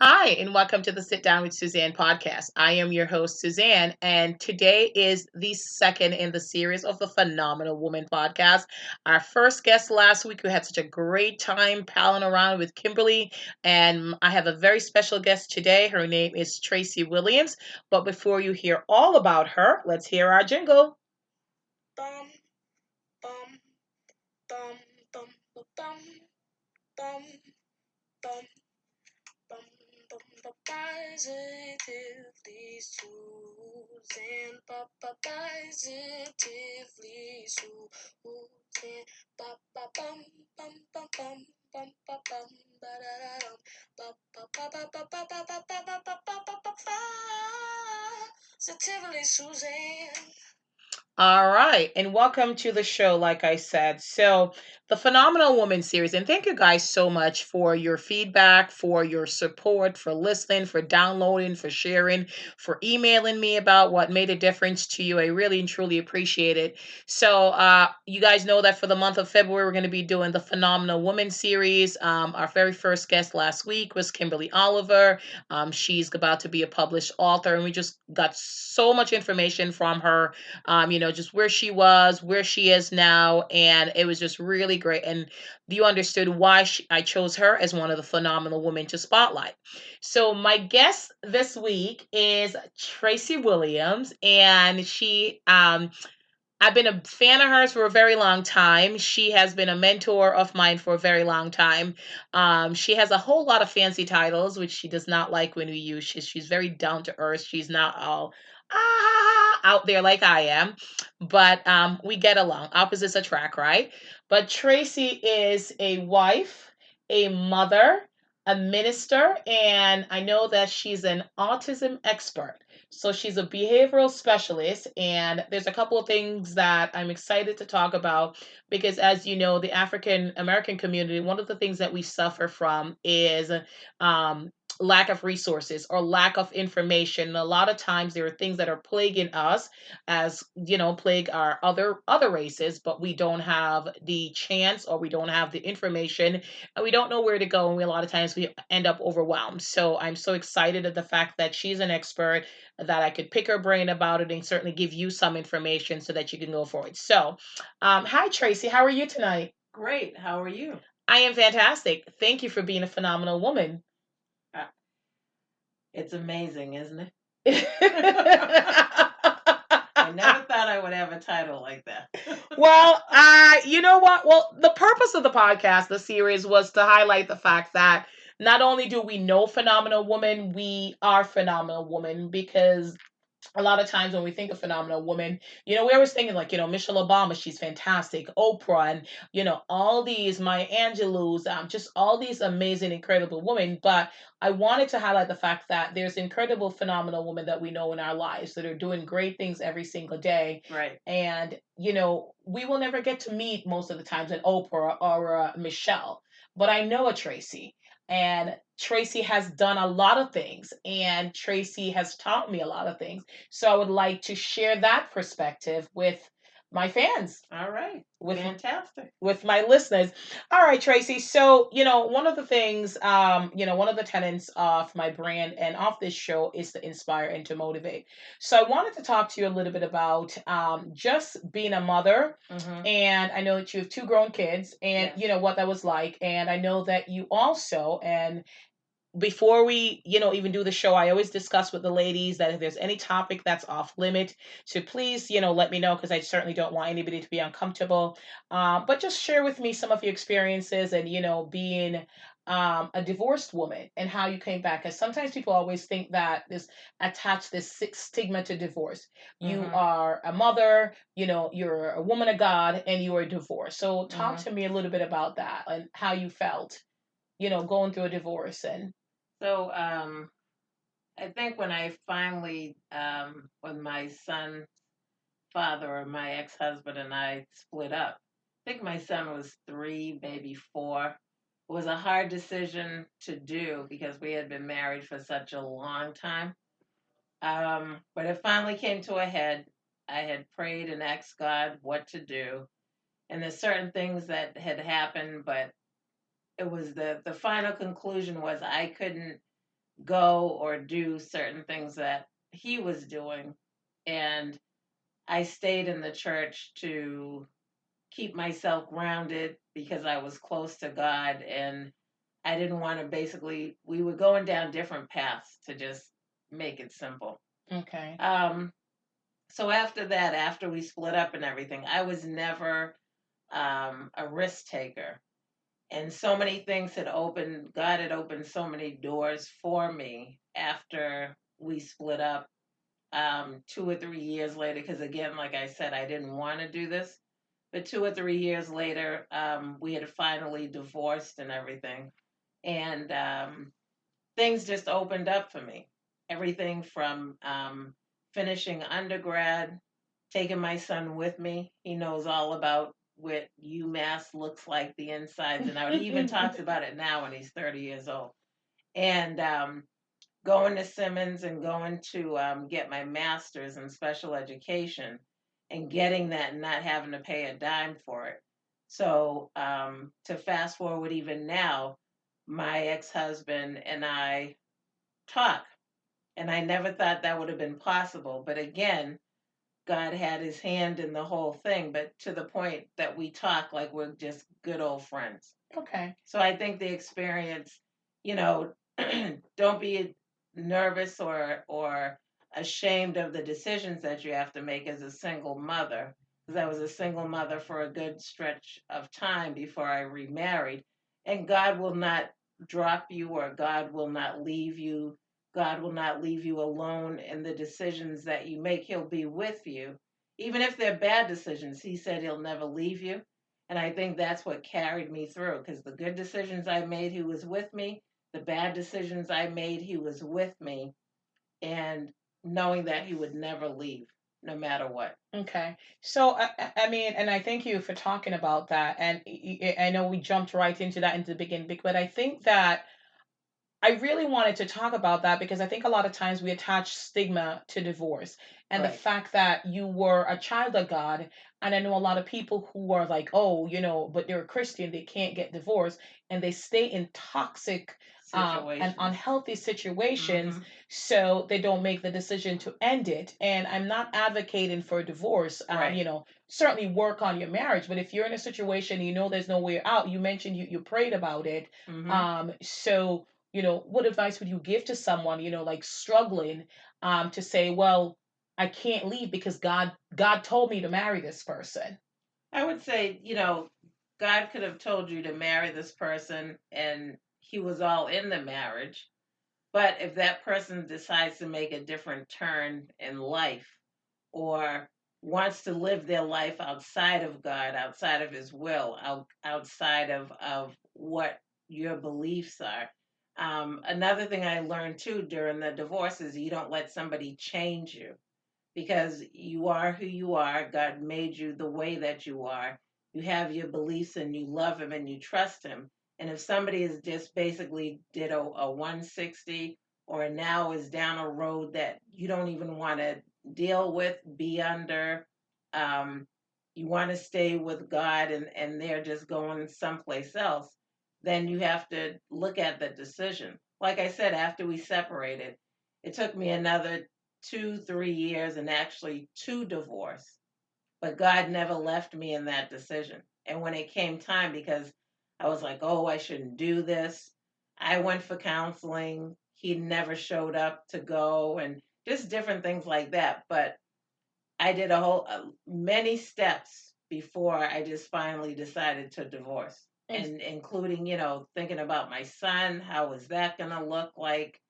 Hi, and welcome to the Sit Down with Suzanne podcast. I am your host, Suzanne, and today is the second in the series of the Phenomenal Woman podcast. Our first guest last week, we had such a great time palling around with Kimberly, and I have a very special guest today. Her name is Tracey Williams. But before you hear all about her, let's hear our jingle. Bum, bum, bum, bum, bum, bum, bum. Bum, bum, positively Susan, positively Susan, ba ba bum bum bum bum bum ba bum ba da da dum, ba ba ba ba ba ba ba ba ba ba ba ba ba ba positively Suzanne. All right, and welcome to the show, like I said. So, the Phenomenal Woman series, and thank you guys so much for your feedback, for your support, for listening, for downloading, for sharing, for emailing me about what made a difference to you. I really and truly appreciate it. So, you guys know that for the month of February, we're going to be doing the Phenomenal Woman series. Our very first guest last week was Kimberly Oliver. She's about to be a published author, and we just got so much information from her, just where she was, where she is now. And it was just really great. And you understood why I chose her as one of the phenomenal women to spotlight. So, my guest this week is Tracey Williams, and I've been a fan of hers for a very long time. She has been a mentor of mine for a very long time. She has a whole lot of fancy titles, which she does not like when we use. She's very down to earth. She's not all out there like I am, but we get along. Opposites attract, right? But Tracy is a wife, a mother, a minister, and I know that she's an autism expert. So she's a behavioral specialist, and there's a couple of things that I'm excited to talk about because, as you know, the African American community, one of the things that we suffer from is um, lack of resources or lack of information. And a lot of times, there are things that are plaguing us, as plague our other races, but we don't have the chance or we don't have the information, and we don't know where to go. And a lot of times we end up overwhelmed. So I'm so excited at the fact that she's an expert, that I could pick her brain about it and certainly give you some information so that you can go forward. So, hi, Tracey. How are you tonight? Great. How are you? I am fantastic. Thank you for being a phenomenal woman. Uh, It's amazing, isn't it? I never thought I would have a title like that. Well, you know what? Well, the purpose of the podcast, the series, was to highlight the fact that not only do we know phenomenal woman, we are phenomenal woman, because a lot of times when we think of phenomenal women, we're always thinking like, Michelle Obama, she's fantastic, Oprah, and all these Maya Angelou's, just all these amazing, incredible women. But I wanted to highlight the fact that there's incredible, phenomenal women that we know in our lives that are doing great things every single day. Right. And we will never get to meet most of the times an Oprah or a Michelle, but I know a Tracy. And Tracy has done a lot of things, and Tracy has taught me a lot of things. So I would like to share that perspective with my fans, All right. with Fantastic. with my listeners. All right, Tracy. So, one of the things, one of the tenets of my brand and of this show is to inspire and to motivate. So I wanted to talk to you a little bit about just being a mother. And I know that you have two grown kids, and Yes. you know what that was like. And I know that you also, and before we even do the show, I always discuss with the ladies that if there's any topic that's off limit, to please let me know, because I certainly don't want anybody to be uncomfortable. But just share with me some of your experiences, and being a divorced woman and how you came back, because sometimes people always think that this attach this stigma to divorce. You are a mother, you're a woman of God, and you are divorced. So talk to me a little bit about that and how you felt going through a divorce. And So, I think when I finally, when my son's father or my ex-husband and I split up, I think my son was 3, maybe 4. It was a hard decision to do because we had been married for such a long time. But it finally came to a head. I had prayed and asked God what to do, and there's certain things that had happened, but it was the final conclusion was I couldn't go or do certain things that he was doing. And I stayed in the church to keep myself grounded because I was close to God, and I didn't want to basically, we were going down different paths to just make it simple. Okay. Um, so after that, after we split up and everything, I was never a risk taker. And so many things had opened, God had opened so many doors for me after we split up 2 or 3 years later. Because again, like I said, I didn't want to do this. But 2 or 3 years later, we had finally divorced and everything. And things just opened up for me. Everything from finishing undergrad, taking my son with me. He knows all about what UMass looks like, the insides and out. He even talks about it now when he's 30 years old. And going to Simmons and going to get my master's in special education and getting that and not having to pay a dime for it. So to fast forward even now, my ex-husband and I talk, and I never thought that would have been possible. But again, God had his hand in the whole thing, but to the point that we talk like we're just good old friends. Okay. So I think the experience, you know, don't be nervous or ashamed of the decisions that you have to make as a single mother. Because I was a single mother for a good stretch of time before I remarried, and God will not drop you, or God will not leave you. God will not leave you alone in the decisions that you make. He'll be with you, even if they're bad decisions. He said he'll never leave you. And I think that's what carried me through, because the good decisions I made, he was with me. The bad decisions I made, he was with me. And knowing that he would never leave, no matter what. Okay. So I mean, and I thank you for talking about that. And I know we jumped right into that into the beginning, but I think that I really wanted to talk about that because I think a lot of times we attach stigma to divorce and the Right. fact that you were a child of God. And I know a lot of people who are like, oh, but they're a Christian, they can't get divorced, and they stay in toxic and Situations. unhealthy situations, Mm-hmm. so they don't make the decision to end it. And I'm not advocating for divorce. Right. Certainly work on your marriage, but if you're in a situation there's no way out, you mentioned you prayed about it. Mm-hmm. So what advice would you give to someone, like struggling, to say, well, I can't leave because God told me to marry this person. I would say, God could have told you to marry this person and he was all in the marriage. But if that person decides to make a different turn in life, or wants to live their life outside of God, outside of his will, outside of what your beliefs are. Another thing I learned too during the divorce is you don't let somebody change you, because you are who you are. God made you the way that you are. You have your beliefs and you love him and you trust him. And if somebody is just basically did a 160, or now is down a road that you don't even want to deal with, be under, um, you want to stay with God, and they're just going someplace else, then you have to look at the decision. Like I said, after we separated, it took me another 2, 3 years and actually two divorce. But God never left me in that decision. And when it came time, because I was like, oh, I shouldn't do this, I went for counseling. He never showed up to go, and just different things like that. But I did a whole many steps before I just finally decided to divorce, And and including, thinking about my son, how was that going to look like,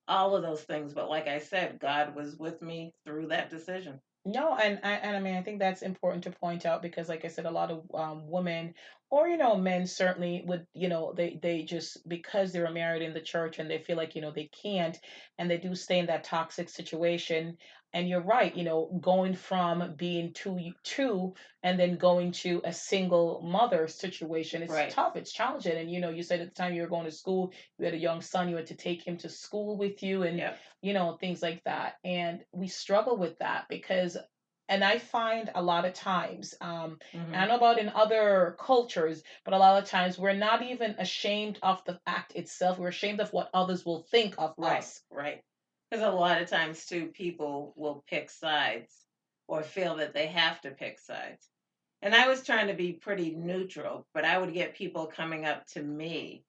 all of those things. But like I said, God was with me through that decision. no, and I mean, I think that's important to point out because, like I said, a lot of women or men certainly would, they just because they were married in the church and they feel like they can't, and they do stay in that toxic situation. And you're right, going from being two and then going to a single mother situation, it's Right. tough, it's challenging. And you said at the time you were going to school, you had a young son, you had to take him to school with you, and Yep. things like that. And we struggle with that because And I find a lot of times, and I Hmm. know about in other cultures, but a lot of times we're not even ashamed of the act itself. We're ashamed of what others will think of Right, us. right. Because a lot of times too, people will pick sides or feel that they have to pick sides. And I was trying to be pretty neutral, but I would get people coming up to me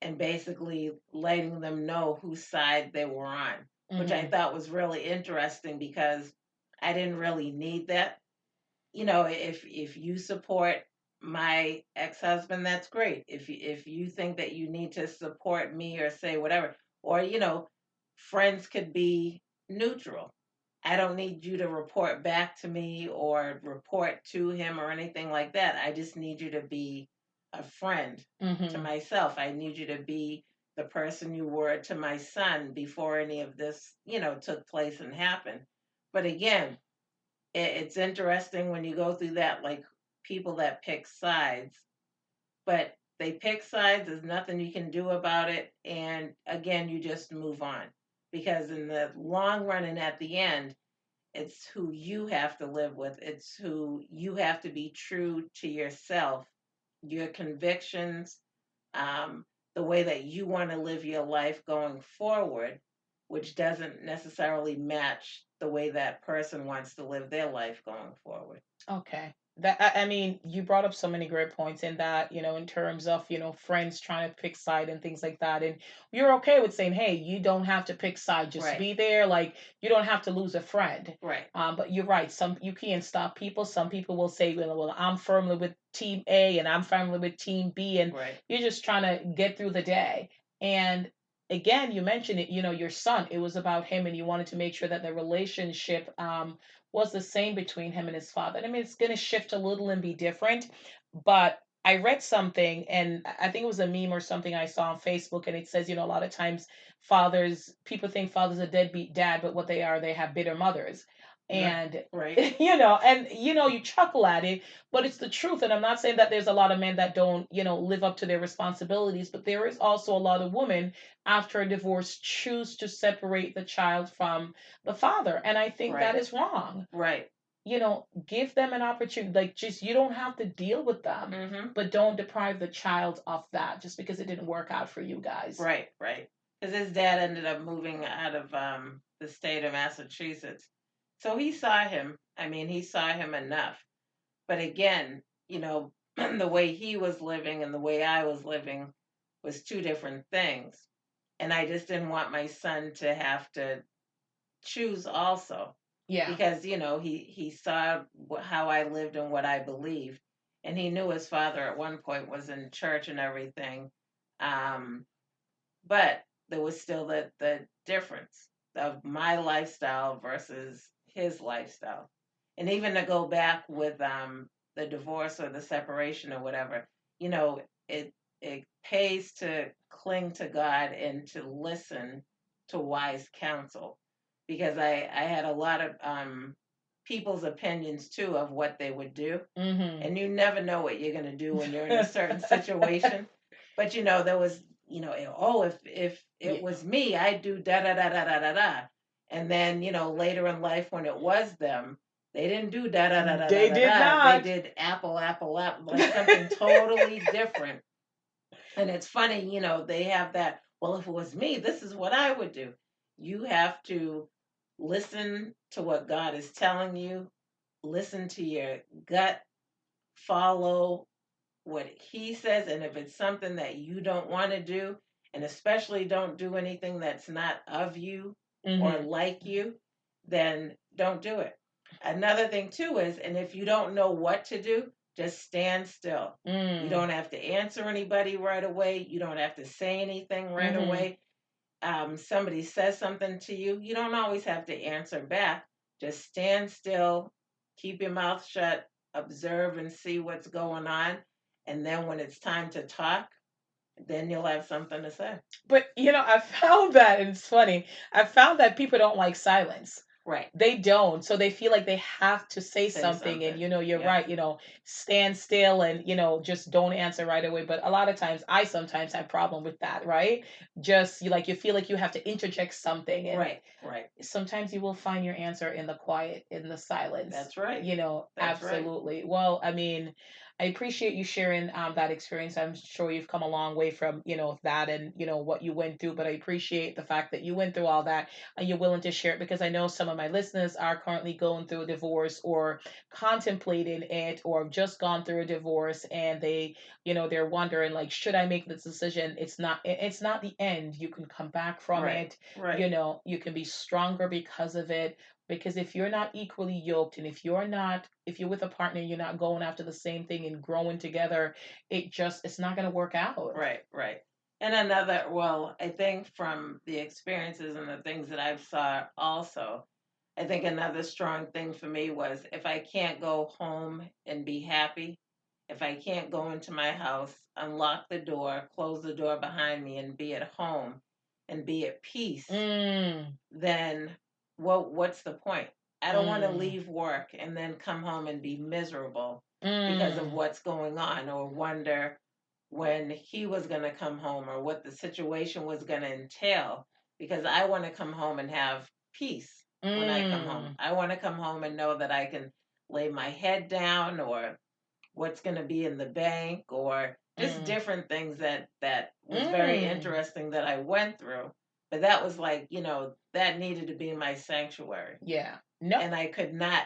and basically letting them know whose side they were on, which I Hmm. thought was really interesting because I didn't really need that. If you support my ex-husband, that's great. If you think that you need to support me or say whatever, or friends could be neutral. I don't need you to report back to me or report to him or anything like that. I just need you to be a friend to Hmm. myself. I need you to be the person you were to my son before any of this, took place and happened. But again, it's interesting when you go through that, like people that pick sides, but they pick sides, there's nothing you can do about it. And again, you just move on because in the long run and at the end, it's who you have to live with, it's who you have to be true to yourself, your convictions, um, the way that you want to live your life going forward, which doesn't necessarily match the way that person wants to live their life going forward. Okay. That I mean, you brought up so many great points in that, in terms of, friends trying to pick side and things like that. And you're okay with saying, hey, you don't have to pick side, just Right, be there. Like you don't have to lose a friend. right, But you're right. Some you can't stop people. Some people will say, well, I'm firmly with team A and I'm firmly with team B, and right, you're just trying to get through the day. And again, you mentioned it, your son, it was about him and you wanted to make sure that the relationship was the same between him and his father. I mean, it's going to shift a little and be different, but I read something and I think it was a meme or something I saw on Facebook, and it says, a lot of times people think fathers are deadbeat dad, but what they are, they have bitter mothers. right, And right, you chuckle at it, but it's the truth. And I'm not saying that there's a lot of men that don't, live up to their responsibilities, but there is also a lot of women after a divorce choose to separate the child from the father. And I think that right, is wrong. right. Give them an opportunity. Like, just you don't have to deal with them, Mm-hmm. but don't deprive the child of that just because it didn't work out for you guys. Right, right. Because his dad ended up moving out of the state of Massachusetts. So he saw him. I mean, he saw him enough. But again, the way he was living and the way I was living was two different things. And I just didn't want my son to have to choose also Yeah. because, he saw how I lived and what I believed. And he knew his father at one point was in church and everything. Um, but there was still the difference of my lifestyle versus his lifestyle. And even to go back with the divorce or the separation or whatever, you know, it it pays to cling to God and to listen to wise counsel because I had a lot of people's opinions too of what they would do, Mhm. and you never know what you're going to do when you're in a certain situation. But there was, oh, if it Yeah. was me, I'd do da da da da da da da. And then, later in life when it was them, they didn't do da da da da da They da did da. They not. did apple apple apple, like something totally different. And it's funny, they have that, well, if it was me, this is what I would do. You have to listen to what God is telling you, listen to your gut, follow what he says. And if it's something that you don't want to do, and especially don't do anything that's not of you or Mhm. like you, then don't do it. Another thing too is, and if you don't know what to do, just stand still. You Mm. don't have to answer anybody right away. You don't have to say anything right Mhm. away. Somebody says something to you, you don't always have to answer back. Just stand still, keep your mouth shut, observe and see what's going on. And then when it's time to talk, then you'll have something to say. But I found that, and it's funny. I found that people don't like silence. Right. They don't. So they feel like they have to say Say something. And, something. you're Yeah. right, stand still and, just don't answer right away. But a lot of times I sometimes have problem with that, right? Just you feel like you have to interject something. And Right. Right. sometimes you will find your answer in the quiet, in the silence. That's right. That's right. Absolutely. Well, I mean, I appreciate you sharing that experience. I'm sure you've come a long way from, that and, what you went through, but I appreciate the fact that you went through all that and you're willing to share it because I know some of my listeners are currently going through a divorce or contemplating it or have just gone through a divorce and they're wondering like, should I make this decision? It's not the end. You can come back from Right. it. Right. You can be stronger because of it. Because if you're not equally yoked and if you're with a partner, you're not going after the same thing and growing together, it's not going to work out. Right. Right. And well, I think from the experiences and the things that I've saw also, I think another strong thing for me was if I can't go home and be happy, if I can't go into my house, unlock the door, close the door behind me, and be at home and be at peace, Mm, then what's the point? I don't want to mm, leave work and then come home and be miserable because of mm, what's going on or wonder when he was going to come home or what the situation was going to entail because I want to come home and have peace when I come home. mm, I want to come home and know that I can lay my head down or what's going to be in the bank or just mm, different things that was very mm. interesting that I went through. But that was like, that needed to be my sanctuary. Yeah. No, And I could not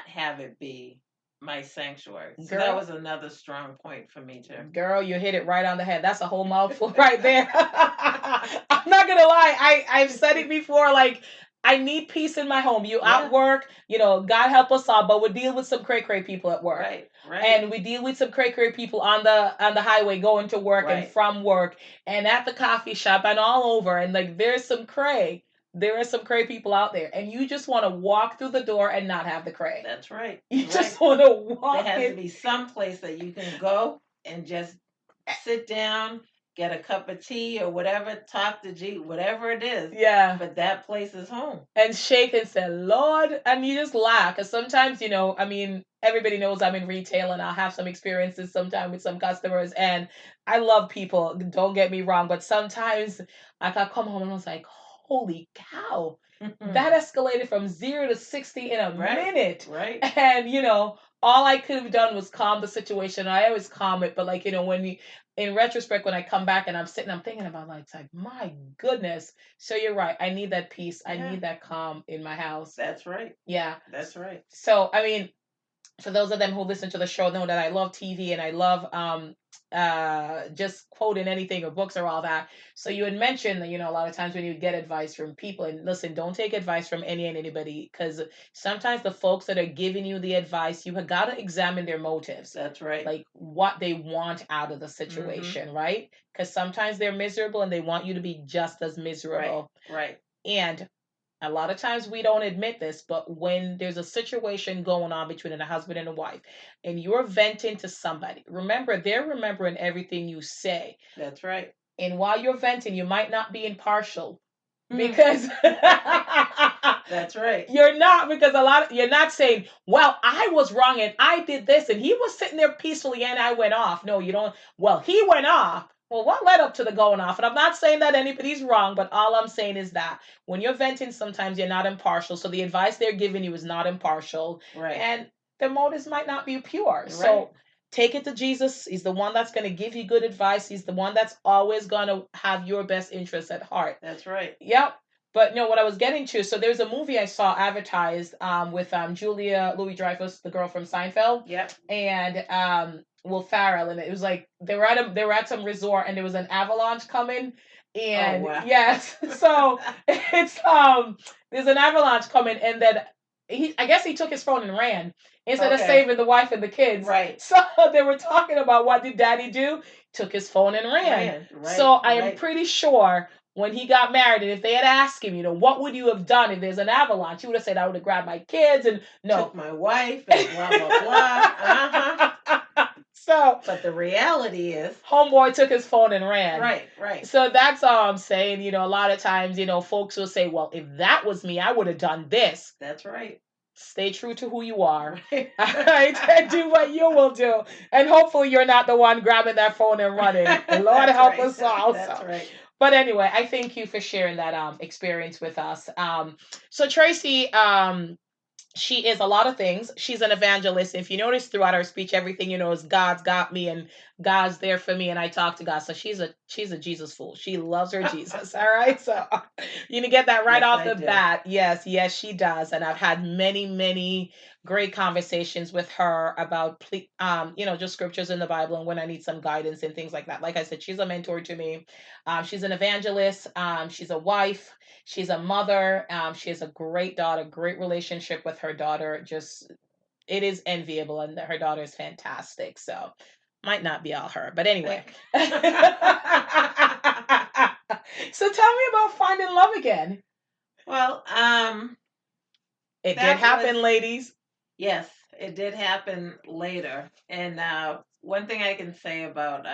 have it be my sanctuary. So that girl, was another strong point for me too. girl, you hit it right on the head. That's a whole mouthful right there. I'm not gonna lie. I've said it before. Like I need peace in my home. You at Yeah. work, God help us all, but we deal with some cray cray people at work. Right. Right. And we deal with some cray cray people on the highway going to work and Right. from work and at the coffee shop and all over. And like there's some cray. There are some cray people out there. And you just want to walk through the door and not have the cray. That's right. You Right. just want to There walk has to in. be some place that you can go and just sit down, get a cup of tea or whatever, talk to G, whatever it is. Yeah. But that place is home. And shake and say, Lord, and you just laugh. Because sometimes, I mean, everybody knows I'm in retail and I'll have some experiences sometime with some customers. And I love people, don't get me wrong, but sometimes I can come home and I was like, holy cow, that escalated from 0 to 60 in a Right. minute. Right. And, all I could have done was calm the situation. I always calm it, but like, in retrospect, when I come back and I'm thinking about like, it's like, my goodness. So you're right. I need that peace. I Yeah. need that calm in my house. That's right. Yeah. That's right. So I mean, for those of them who listen to the show know that I love TV and I love just quoting anything or books or all that. So you had mentioned that a lot of times when you get advice from people, and listen, don't take advice from any and anybody, because sometimes the folks that are giving you the advice, you have got to examine their motives, That's right. like what they want out of the situation, right? Because sometimes they're miserable and they want you to be just as miserable. Right. Right. And a lot of times we don't admit this, but when there's a situation going on between a husband and a wife and you're venting to somebody, remember, they're remembering everything you say. That's right. And while you're venting, you might not be impartial because that's right. You're not, because you're not saying, well, I was wrong and I did this and he was sitting there peacefully and I went off. No, you don't. Well, he went off. Well, what led up to the going off? And I'm not saying that anybody's wrong, but all I'm saying is that when you're venting, sometimes you're not impartial. So the advice they're giving you is not impartial. Right. And their motives might not be pure. Right. So take it to Jesus. He's the one that's going to give you good advice. He's the one that's always going to have your best interests at heart. That's right. Yep. But no, what I was getting to, so there's a movie I saw advertised with Julia Louis-Dreyfus, the girl from Seinfeld. Yep. And Will Ferrell, and it was like they were at some resort and there was an avalanche coming. And oh, wow. yes, so it's there's an avalanche coming, and then I guess he took his phone and ran instead of saving the wife and the kids. Right. So they were talking about what did Daddy do? Took his phone and ran. Right. So I am pretty sure when he got married, and if they had asked him, what would you have done if there's an avalanche? He would have said, I would have grabbed my kids and no. Took my wife and blah, blah, blah. Uh-huh. So But the reality is, homeboy took his phone and ran. right, right. So that's all I'm saying. A lot of times, folks will say, well, if that was me, I would have done this. That's right. Stay true to who you are. Right. All right. And do what you will do. And hopefully you're not the one grabbing that phone and running. Lord That's help right. us all. That's So right. but anyway, I thank you for sharing that experience with us. So Tracey, she is a lot of things. She's an evangelist. If you notice throughout her speech, everything is God's got me and God's there for me, and I talk to God. So she's a Jesus fool. She loves her Jesus. All right, so you can get that right Yes, off I the do. bat. Yes, yes, she does, and I've had many, many great conversations with her about just scriptures in the Bible and when I need some guidance and things like that. Like I said, she's a mentor to me. She's an evangelist. She's a wife. She's a mother. She has a great daughter, great relationship with her daughter. Just it is enviable, and her daughter is fantastic. So might not be all her, but anyway. Thank- So tell me about finding love again. well, It did that was, happen, ladies. yes, it did happen later. And one thing I can say about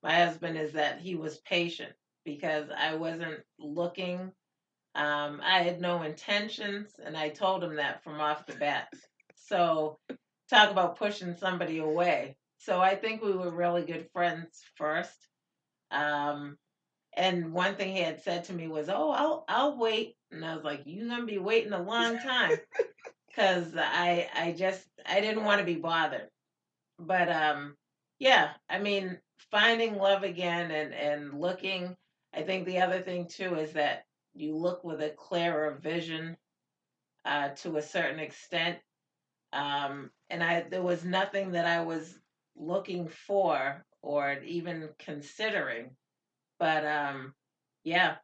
my husband is that he was patient because I wasn't looking. I had no intentions, and I told him that from off the bat. So, talk about pushing somebody away. So, I think we were really good friends first. Um, and one thing he had said to me was, "Oh, I'll wait." And I was like, "You're gonna be waiting a long time," because I didn't want to be bothered. But yeah, I mean, finding love again and looking. I think the other thing too is that you look with a clearer vision to a certain extent. And there was nothing that I was looking for or even considering. But yeah,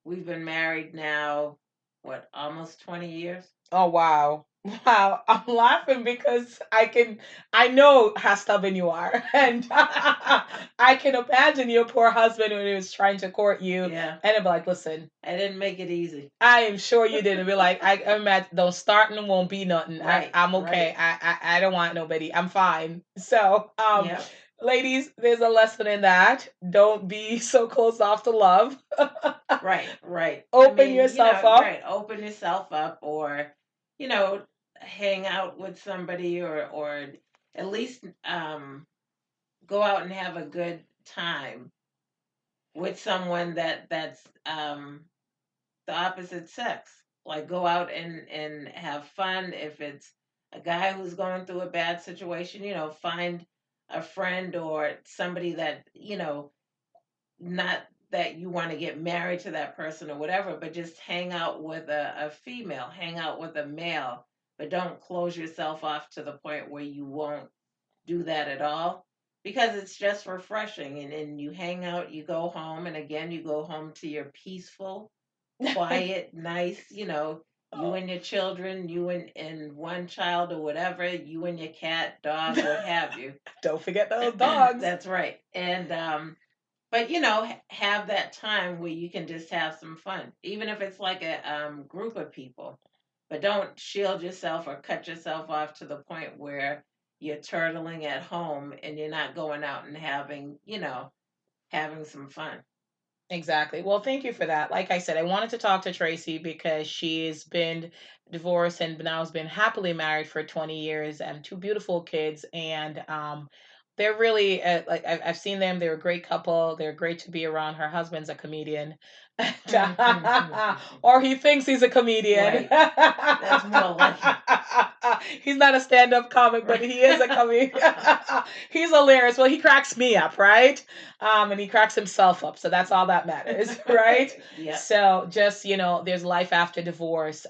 we've been married now, what, almost 20 years? Oh wow. Wow. I'm laughing because I know how stubborn you are. And I can imagine your poor husband when he was trying to court you Yeah, and it'd be like, listen, I didn't make it easy. I am sure you didn't be like, I imagine don't start and won't be nothing. Right, I'm okay. right. I don't want nobody. I'm fine. So Yep. ladies, there's a lesson in that. Don't be so closed off to love. Right, right. I Open mean, yourself up. right, open yourself up or, you know, hang out with somebody or at least go out and have a good time with someone that's the opposite sex. Like go out and have fun. If it's a guy who's going through a bad situation, find a friend or somebody that, not that you want to get married to that person or whatever, but just hang out with a female, hang out with a male, but don't close yourself off to the point where you won't do that at all because it's just refreshing. And you hang out, you go home, and again, you go home to your peaceful, quiet, nice, you Oh, and your children, you and one child or whatever, you and your cat, dog, what have you. don't forget those dogs. That's right. And but have that time where you can just have some fun, even if it's like a group of people. But don't shield yourself or cut yourself off to the point where you're turtling at home and you're not going out and having some fun. Exactly. Well, thank you for that. Like I said, I wanted to talk to Tracy because she's been divorced and now has been happily married for 20 years and two beautiful kids. And they're really, like, I've seen them. They're a great couple. They're great to be around. Her husband's a comedian. Or he thinks he's a comedian. Right. That's more like it. He's not a stand-up comic, but Right. he is a comedian. He's hilarious. Well, he cracks me up, right? And he cracks himself up. So that's all that matters, right? Yep. So just, there's life after divorce.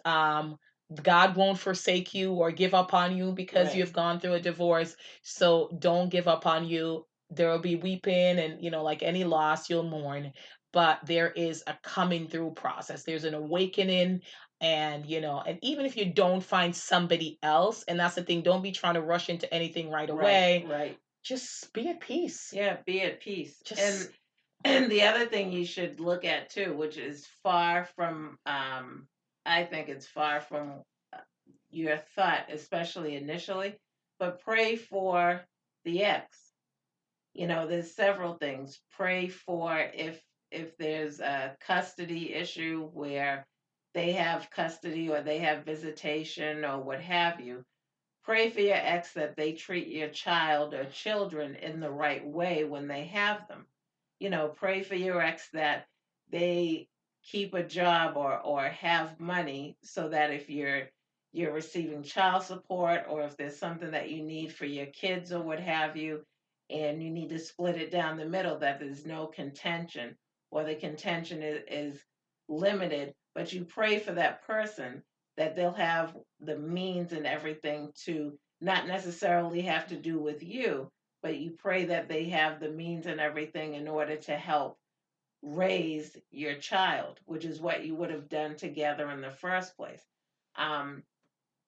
God won't forsake you or give up on you because Right. you've gone through a divorce. So don't give up on you. There will be weeping and, like any loss, you'll mourn. But there is a coming through process. There's an awakening. And, and even if you don't find somebody else, and that's the thing, don't be trying to rush into anything right Right. away. Right. Just be at peace. Yeah. Be at peace. And Just and the other thing you should look at too, which is far from, I think it's far from your thought, especially initially, but pray for the ex. There's several things. Pray for if there's a custody issue where they have custody or they have visitation or what have you. Pray for your ex that they treat your child or children in the right way when they have them. Pray for your ex that they keep a job or have money so that if you're receiving child support or if there's something that you need for your kids or what have you, and you need to split it down the middle, that there's no contention or the contention is limited, but you pray for that person that they'll have the means and everything to not necessarily have to do with you, but you pray that they have the means and everything in order to help raise your child, which is what you would have done together in the first place. Um,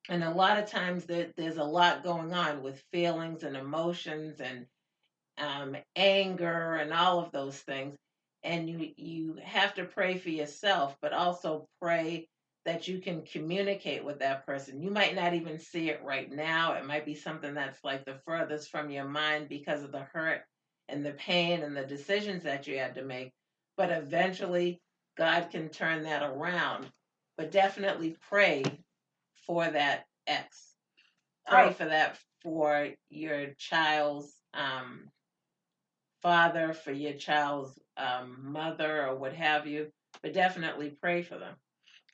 and a lot of times there's a lot going on with feelings and emotions and anger and all of those things. And you have to pray for yourself, but also pray that you can communicate with that person. You might not even see it right now. It might be something that's like the furthest from your mind because of the hurt and the pain and the decisions that you had to make. But eventually, God can turn that around. But definitely pray for that ex. Pray Oh, for that for your child's father, for your child's mother, or what have you, but definitely pray for them.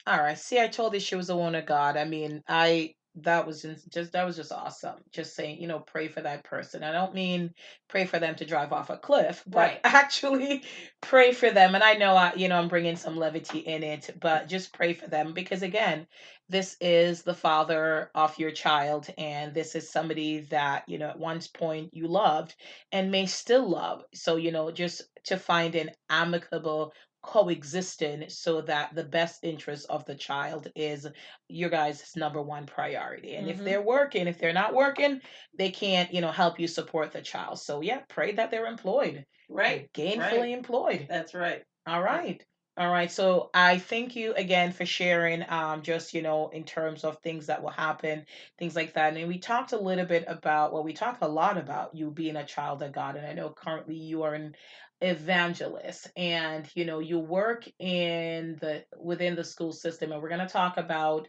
all right. See, I told you she was a woman of God. I mean, I that was that was just awesome. Just saying, pray for that person. I don't mean pray for them to drive off a cliff, but Right. actually pray for them. And I know I'm bringing some levity in it, but just pray for them because again, this is the father of your child, and this is somebody that at one point you loved and may still love. So just to find an amicable coexisting so that the best interest of the child is your guys' number one priority. And if Mm-hmm. they're working, if they're not working, they can't, help you support the child. So yeah, pray that they're employed, Right. gainfully Right. employed. That's right. All That, right. All right. So I thank you again for sharing just, in terms of things that will happen, things like that. And we talked a little bit about, well, we talked a lot about you being a child of God. And I know currently you are an evangelist and you work in the within the school system. And we're going to talk about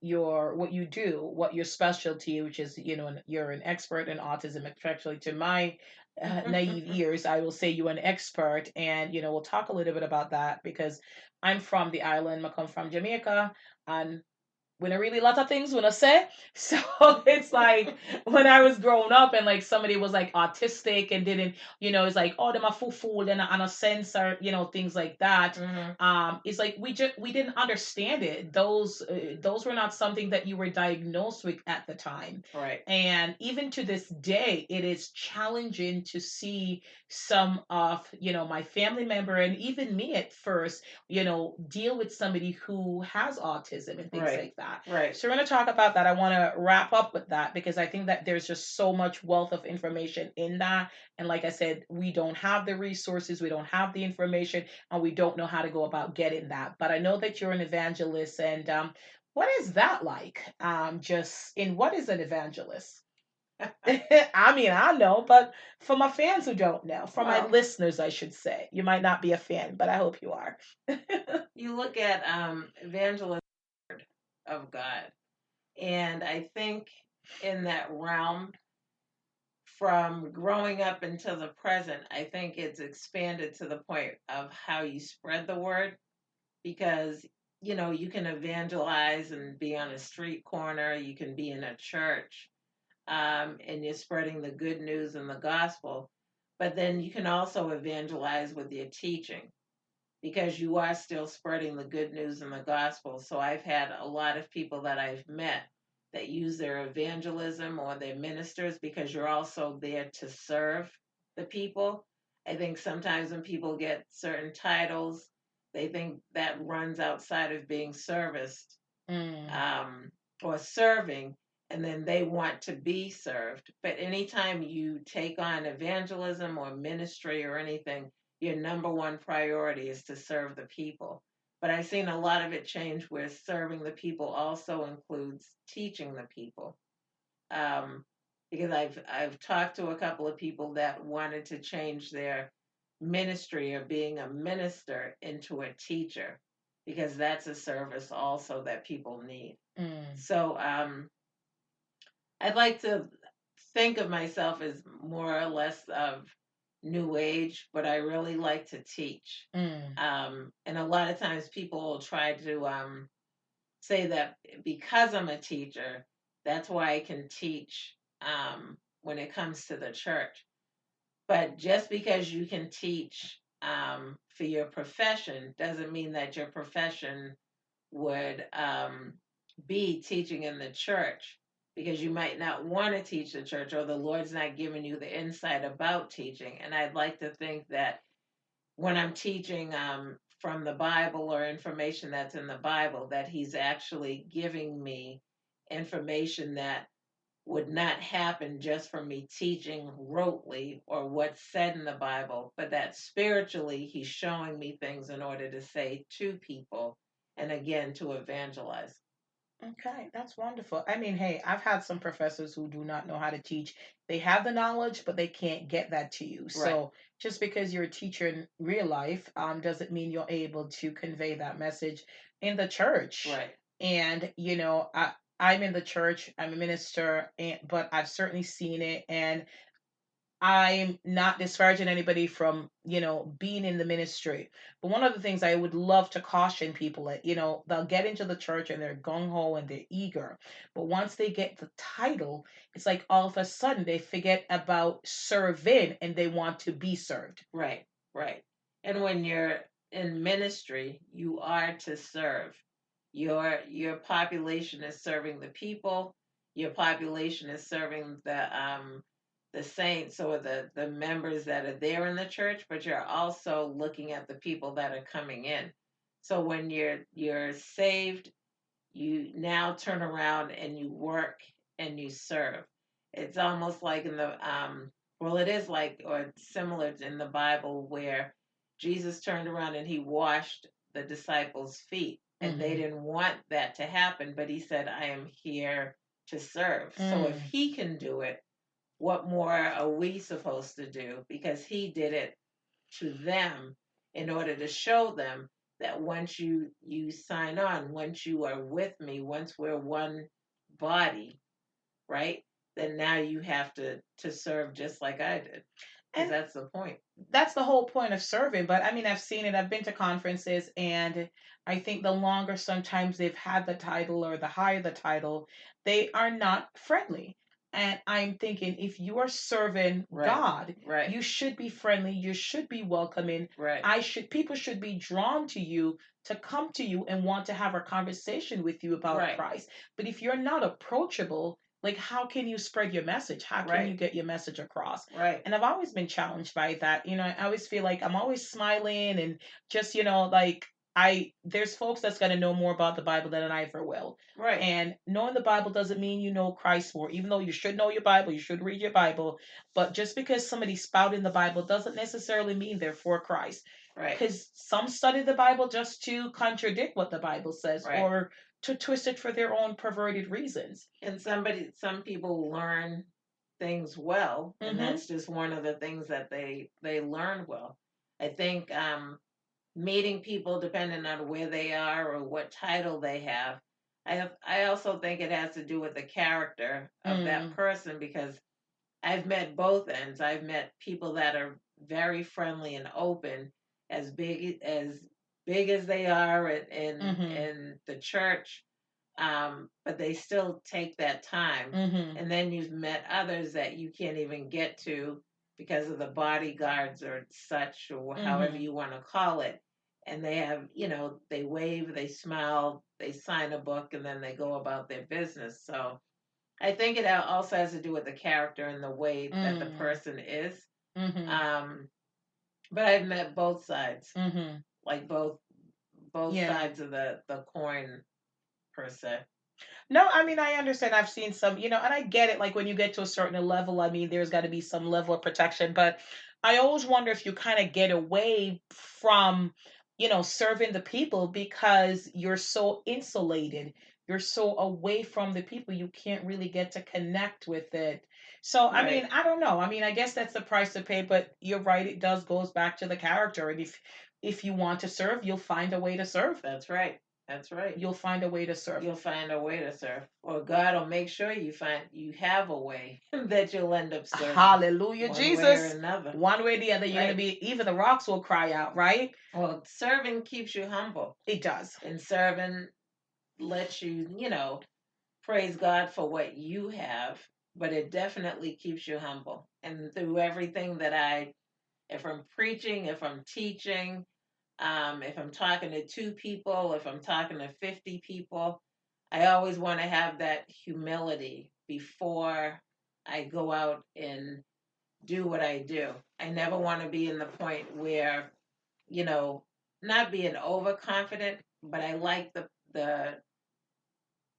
your what you do, what your specialty, which is, you're an expert in autism, especially to my naive ears, I will say you're an expert, and we'll talk a little bit about that because I'm from the island. I come from Jamaica, and when I really lot of things when I say. So it's like when I was growing up and like somebody was like autistic and didn't, it's like, oh, them a fool and a sensor, things like that. mm-hmm. It's like we didn't understand it. Those were not something that you were diagnosed with at the time. Right. And even to this day, it is challenging to see some of, my family member and even me at first, deal with somebody who has autism and things Right. like that. Right. So we're going to talk about that. I want to wrap up with that because I think that there's just so much wealth of information in that. And like I said, we don't have the resources, we don't have the information, and we don't know how to go about getting that. But I know that you're an evangelist, and what is that like? Just in what is an evangelist? I mean, I know, but for my fans who don't know, for my Well, listeners, I should say, you might not be a fan, but I hope you are. you look at evangelism of God, and I think in that realm, from growing up until the present, I think it's expanded to the point of how you spread the word because you can evangelize and be on a street corner, you can be in a church, and you're spreading the good news and the gospel, but then you can also evangelize with your teaching because you are still spreading the good news and the gospel. So I've had a lot of people that I've met that use their evangelism or their ministers because you're also there to serve the people. I think sometimes when people get certain titles, they think that runs outside of being serviced, Mm. um, or serving, and then they want to be served. But anytime you take on evangelism or ministry or anything, your number one priority is to serve the people. But I've seen a lot of it change where serving the people also includes teaching the people. Um, because I've talked to a couple of people that wanted to change their ministry or being a minister into a teacher, because that's a service also that people need. Mm, So I'd like to think of myself as more or less of new age, but I really like to teach. mm, And a lot of times people will try to say that because I'm a teacher, that's why I can teach when it comes to the church. But just because you can teach for your profession doesn't mean that your profession would be teaching in the church, because you might not want to teach the church, or the Lord's not giving you the insight about teaching. And I'd like to think that when I'm teaching from the Bible or information that's in the Bible, that He's actually giving me information that would not happen just from me teaching rotely or what's said in the Bible, but that spiritually He's showing me things in order to say to people, and again to evangelize. okay, that's wonderful. I mean, hey, I've had some professors who do not know how to teach. They have the knowledge, but they can't get that to you. Right, So just because you're a teacher in real life, doesn't mean you're able to convey that message in the church. right, And I'm in the church. I'm a minister, but I've certainly seen it, and I'm not discouraging anybody from, being in the ministry. But one of the things I would love to caution people that, they'll get into the church and they're gung ho and they're eager. But once they get the title, it's like all of a sudden they forget about serving and they want to be served. right, right. And when you're in ministry, you are to serve. Your population is serving the people. Your population is serving the saints or the members that are there in the church, but you're also looking at the people that are coming in. So when you're saved, you now turn around and you work and you serve. It's almost like in the well, it is like or similar in the Bible where Jesus turned around and He washed the disciples' feet, and they Mm-hmm. didn't want that to happen, but He said, I am here to serve. So if Mm. He can do it, what more are we supposed to do? Because He did it to them in order to show them that once you sign on, once you are with me, once we're one body, right, then now you have to serve just like I did, because And that's the point. that's the whole point of serving. But I mean, I've seen it. I've been to conferences, and I think the longer sometimes they've had the title or the higher the title, they are not friendly. And I'm thinking, if you are serving Right, God, right, you should be friendly. You should be welcoming. right, People should be drawn to you to come to you and want to have a conversation with you about right, Christ. But if you're not approachable, like how can you spread your message? How can you right, get your message across? right, And I've always been challenged by that. I always feel like I'm always smiling and just, like there's folks that's going to know more about the Bible than I ever will. right, And knowing the Bible doesn't mean you know Christ more, even though you should know your Bible, you should read your Bible. But just because somebody's spouting the Bible doesn't necessarily mean they're for Christ. right, Because some study the Bible just to contradict what the Bible says right. or to twist it for their own perverted reasons. And some people learn things well, and Mm-hmm. that's just one of the things that they learn well. I think meeting people depending on where they are or what title they have. I also think it has to do with the character of that Mm, person, because I've met both ends. I've met people that are very friendly and open, as big as they are mm-hmm. in the church, but they still take that time. Mm-hmm. And then you've met others that you can't even get to because of the bodyguards or such, or however Mm-hmm. you want to call it. And they have, they wave, they smile, they sign a book, and then they go about their business. So I think it also has to do with the character and the way that the Mm, person is. mhm, Um, but I've met both sides, mhm. like both Yeah. sides of the coin per se. No, I mean, I understand. I've seen some, and I get it. Like when you get to a certain level, I mean, there's got to be some level of protection. But I always wonder if you kind of get away from, serving the people because you're so insulated. you're so away from the people, you can't really get to connect with it. So I mean, Right. I don't know. I mean, I guess that's the price to pay, but you're right, it does goes back to the character. And if you want to serve, you'll find a way to serve. That's right. That's right. You'll find a way to serve. You'll find a way to serve. Or God will make sure you have a way that you'll end up serving Hallelujah, one way or Jesus. another. One way or the other, you're gonna Right. be, even the rocks will cry out, right? Well, serving keeps you humble. It does. And serving lets you, praise God for what you have, but it definitely keeps you humble. And through everything if I'm preaching, if I'm teaching, if I'm talking to two people, if I'm talking to 50 people, I always want to have that humility before I go out and do what I do. I never want to be in the point where, you know, not being overconfident, but I like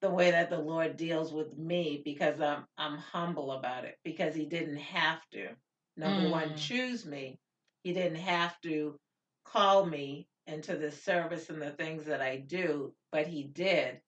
the way that the Lord deals with me because I'm humble about it because he didn't have to. Number one, Mm, choose me. He didn't have to call me into the service and the things that I do, but he did.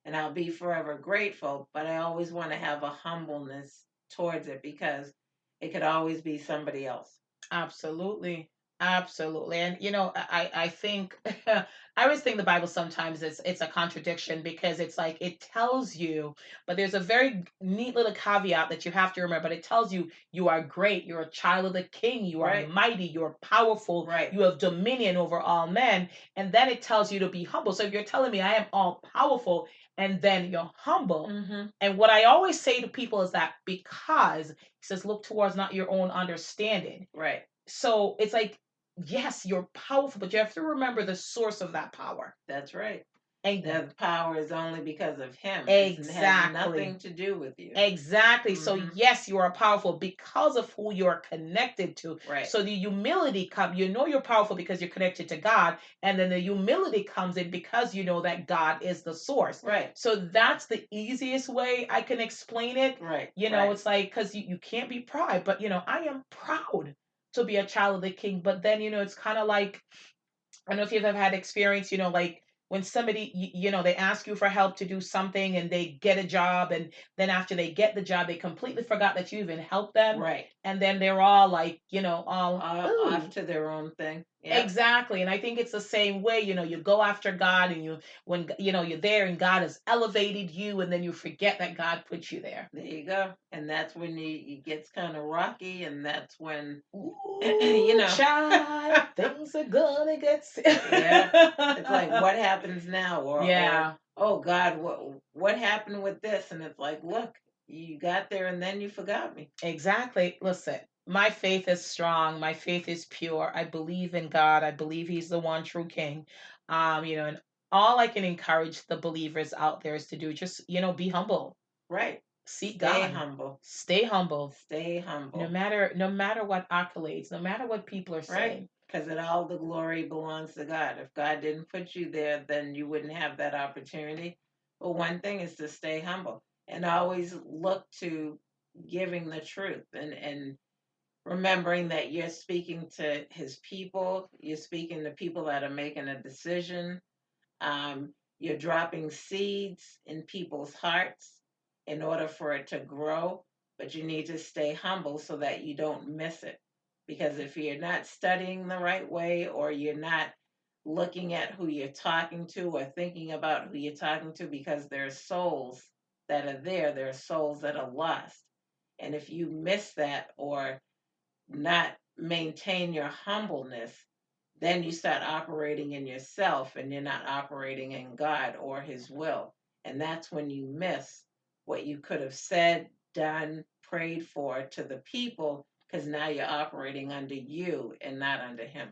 And I'll be forever grateful, but I always want to have a humbleness towards it because it could always be somebody else. absolutely. Absolutely. And I think I always think the Bible sometimes it's a contradiction because it's like it tells you, but there's a very neat little caveat that you have to remember. But it tells you you are great, you're a child of the king, you are Right, mighty, you're powerful, right. you have dominion over all men, and then it tells you to be humble. So if you're telling me I am all powerful and then you're humble, Mm-hmm. and what I always say to people is that because it says look towards not your own understanding. Right. So it's like, yes, you're powerful, but you have to remember the source of that power. That's right. And The power is only because of him. It has exactly. nothing to do with you. Exactly. So Hmm. yes, you are powerful because of who you're connected to. Right. So the humility comes, you're powerful because you're connected to God, and then the humility comes in because you know that God is the source. Right. So that's the easiest way I can explain it. Right. Right. It's like because you can't be proud, but I am proud to be a child of the king. But then it's kind of like I don't know if you've ever had experience, like when somebody, they ask you for help to do something and they get a job, and then after they get the job, they completely forgot that you even helped them. Right. And then they're all like, all, Off ooh. to their own thing. Yep. Exactly. And I think it's the same way, you go after God and when, you're there and God has elevated you and then you forget that God put you there. There you go. And that's when it gets kind of rocky, and that's when, Ooh, child, things are gonna get yeah, it's like what happens now, or yeah. oh God, what happened with this? And it's like, look, you got there and then you forgot me. Exactly. Listen, my faith is strong. My faith is pure. I believe in God. I believe He's the one true King. And all I can encourage the believers out there is to do just, be humble. Right. Seek Stay God. humble. Stay humble. Stay No humble. matter no matter what accolades, no matter what people are Right? saying. Because it all the glory belongs to God. If God didn't put you there, then you wouldn't have that opportunity. But one thing is to stay humble and always look to giving the truth and remembering that you're speaking to his people, you're speaking to people that are making a decision, you're dropping seeds in people's hearts in order for it to grow, but you need to stay humble so that you don't miss it. Because if you're not studying the right way, or you're not looking at who you're talking to or thinking about who you're talking to, because there are souls that are there are souls that are lost. And if you miss that or not maintain your humbleness, then you start operating in yourself and you're not operating in God or His will. And that's when you miss what you could have said, done, prayed for to the people, because now you're operating under you and not under Him.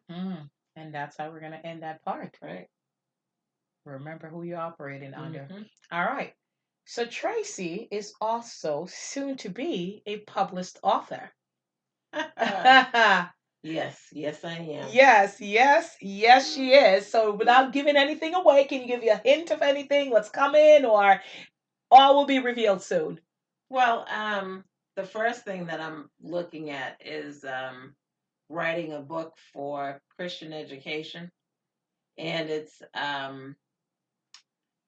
And that's how we're going to end that part. Right? Remember who you're operating under. Mm-hmm. All right. So Tracy is also soon to be a published author. Yes, yes, I am. Yes, yes, yes, she is. So without giving anything away, can you give you a hint of anything? What's coming, or all will be revealed soon? Well, the first thing that I'm looking at is writing a book for Christian education, and